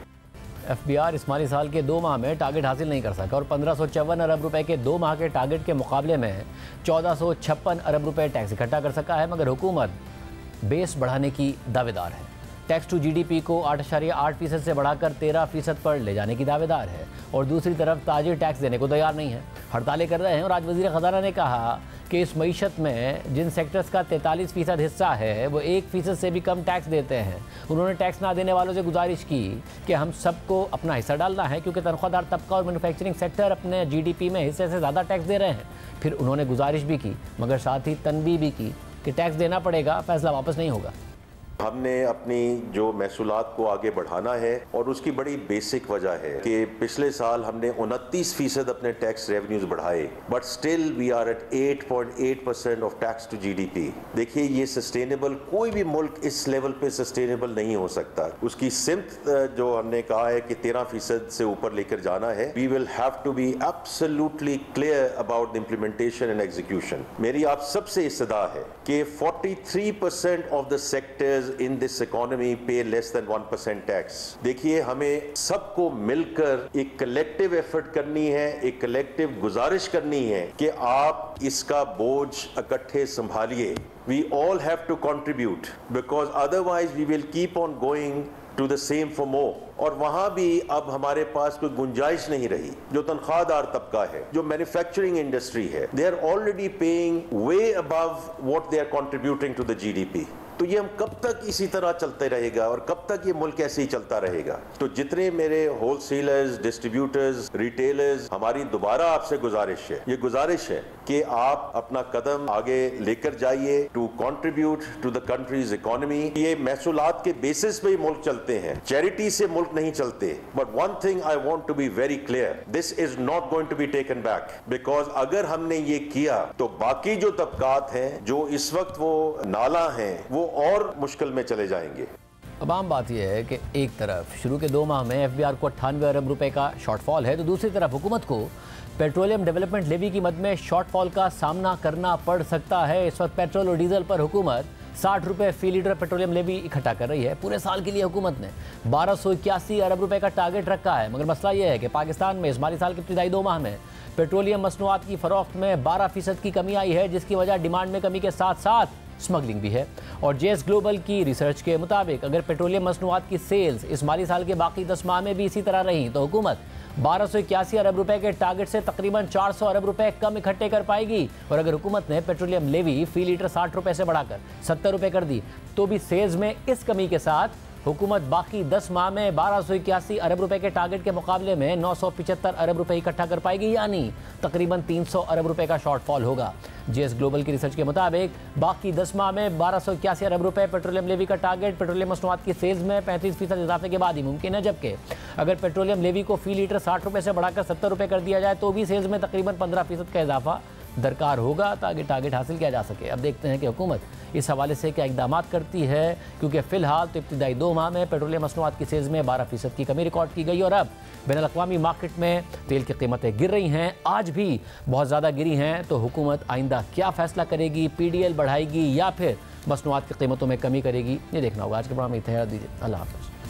FBR इस माली साल के 2 माह में टारगेट हासिल नहीं कर सका और 1554 अरब रुपए के 2 माह के टारगेट के मुकाबले में 1456 अरब रुपए टैक्स इकट्ठा कर सका है, मगर हुकूमत बेस बढ़ाने की दावेदार है। टैक्स टू GDP को 8.8% से बढ़ाकर 13% पर ले जाने की दावेदार है और दूसरी तरफ ताजिर टैक्स देने को तैयार नहीं है, हड़तालें कर रहे हैं। और आज वज़ीर ख़जाना ने कहा कि इस मईशत में जिन सेक्टर्स का 43% हिस्सा है वो 1% से भी कम टैक्स देते हैं। उन्होंने टैक्स ना देने वालों से गुजारिश की कि हम सबको अपना हिस्सा डालना है, क्योंकि तनख्वाहदार तबका और मैन्युफैक्चरिंग सेक्टर अपने GDP में हिस्से से ज़्यादा टैक्स दे रहे हैं। फिर उन्होंने गुजारिश भी की मगर साथ ही तनबीह भी की कि टैक्स देना पड़ेगा, फैसला वापस नहीं होगा। हमने अपनी जो महसूलात को आगे बढ़ाना है और उसकी बड़ी बेसिक वजह है कि पिछले साल हमने 29% अपने टैक्स रेवेन्यूज बढ़ाए, but still we are at 8.8% of tax to GDP। देखिए ये सस्टेनेबल, कोई भी मुल्क इस लेवल पे सस्टेनेबल नहीं हो सकता। उसकी सिमत जो हमने कहा है कि 13% से ऊपर लेकर जाना है, we will have to be absolutely clear about the implementation and execution. मेरी आप सबसे इस्तदा है कि 43% of the sectors in this economy pay less than 1% tax। देखिए हमें सबको मिलकर एक कलेक्टिव एफर्ट करनी है, एक कलेक्टिव गुजारिश करनी है कि आप इसका बोझ इकट्ठे संभालिए। We all have to contribute because otherwise we will keep on going to the same for more। और वहां भी अब हमारे पास कोई गुंजाइश नहीं रही। जो तनख्वाहदार तबका है, जो मैन्युफैक्चरिंग इंडस्ट्री है, they are already paying way above what they are contributing to the GDP। तो ये हम कब तक इसी तरह चलते रहेगा और कब तक ये मुल्क ऐसे ही चलता रहेगा। तो जितने मेरे होलसेलर्स, डिस्ट्रीब्यूटर्स, रिटेलर्स, हमारी दोबारा आपसे गुजारिश है कि आप अपना कदम आगे लेकर जाइए to contribute to the country's economy. ये महसूलात के बेसिस पे ही मुल्क चलते हैं, चैरिटी से मुल्क नहीं चलते। But one thing I want to be very clear, this is not going to be taken back, because अगर हमने ये किया तो बाकी जो तबकात हैं, जो इस वक्त वो नाला हैं, वो और मुश्किल में चले जाएंगे। अब आम बात यह है कि एक तरफ शुरू के 2 माह में FBR को 98 अरब रुपए का शॉर्टफॉल है, तो दूसरी तरफ हुकूमत को पेट्रोलियम डेवलपमेंट लेवी की मद में शॉर्टफॉल का सामना करना पड़ सकता है। इस वक्त पेट्रोल और डीजल पर हुकूमत 60 रुपये फी लीटर पेट्रोलियम लेवी इकट्ठा कर रही है। पूरे साल के लिए हुकूमत ने 1281 अरब रुपए का टारगेट रखा है, मगर मसला यह है कि पाकिस्तान में इस माली साल के इब्तिदाई 2 माह में पेट्रोलियम मसनूआत की फरोख्त में 12% की कमी आई है, जिसकी वजह डिमांड में कमी के साथ साथ स्मगलिंग भी है। और JS ग्लोबल की रिसर्च के मुताबिक अगर पेट्रोलियम मसनूआत की सेल्स इस माली साल के बाकी 10 माह में भी इसी तरह रही तो हुकूमत 1281 अरब रुपए के टारगेट से तकरीबन 400 अरब रुपए कम इकट्ठे कर पाएगी। और अगर हुकूमत ने पेट्रोलियम लेवी फी लीटर 60 रुपए से बढ़ाकर 70 रुपए कर दी तो भी सेल्स में इस कमी के साथ हुकूमत बाकी 10 माह में 1281 अरब रुपए के टारगेट के मुकाबले में 975 अरब रुपए इकट्ठा कर पाएगी, यानी तकरीबन 300 अरब रुपए का शॉर्टफॉल होगा। JS ग्लोबल की रिसर्च के मुताबिक बाकी 10 माह में 1281 अरब रुपए पेट्रोलियम लेवी का टारगेट पेट्रोलियम मसनूआत की सेल्स में 35% इजाफे के बाद ही मुमकिन है, जबकि अगर पेट्रोलियम लेवी को फी लीटर 60 रुपए से बढ़ाकर 70 रुपए कर दिया जाए तो भी सेल्स में तकरीबन 15% का इजाफा दरकार होगा ताकि टारगेट हासिल किया जा सके। अब देखते हैं कि हुकूमत इस हवाले से क्या इकदाम करती है, क्योंकि फ़िलहाल तो इब्तिदाई 2 माह में पेट्रोलियम मसनूआत की सेल्स में 12% की कमी रिकॉर्ड की गई और अब बैनुल-अक़वामी मार्केट में तेल की कीमतें गिर रही हैं, आज भी बहुत ज़्यादा गिरी हैं। तो हुकूमत आइंदा क्या फ़ैसला करेगी, PDL बढ़ाएगी या फिर मसनूआत की कीमतों में कमी करेगी, ये देखना होगा। आज के प्रोग्राम में इतना दीजिए, अल्लाह हाफ़िज़।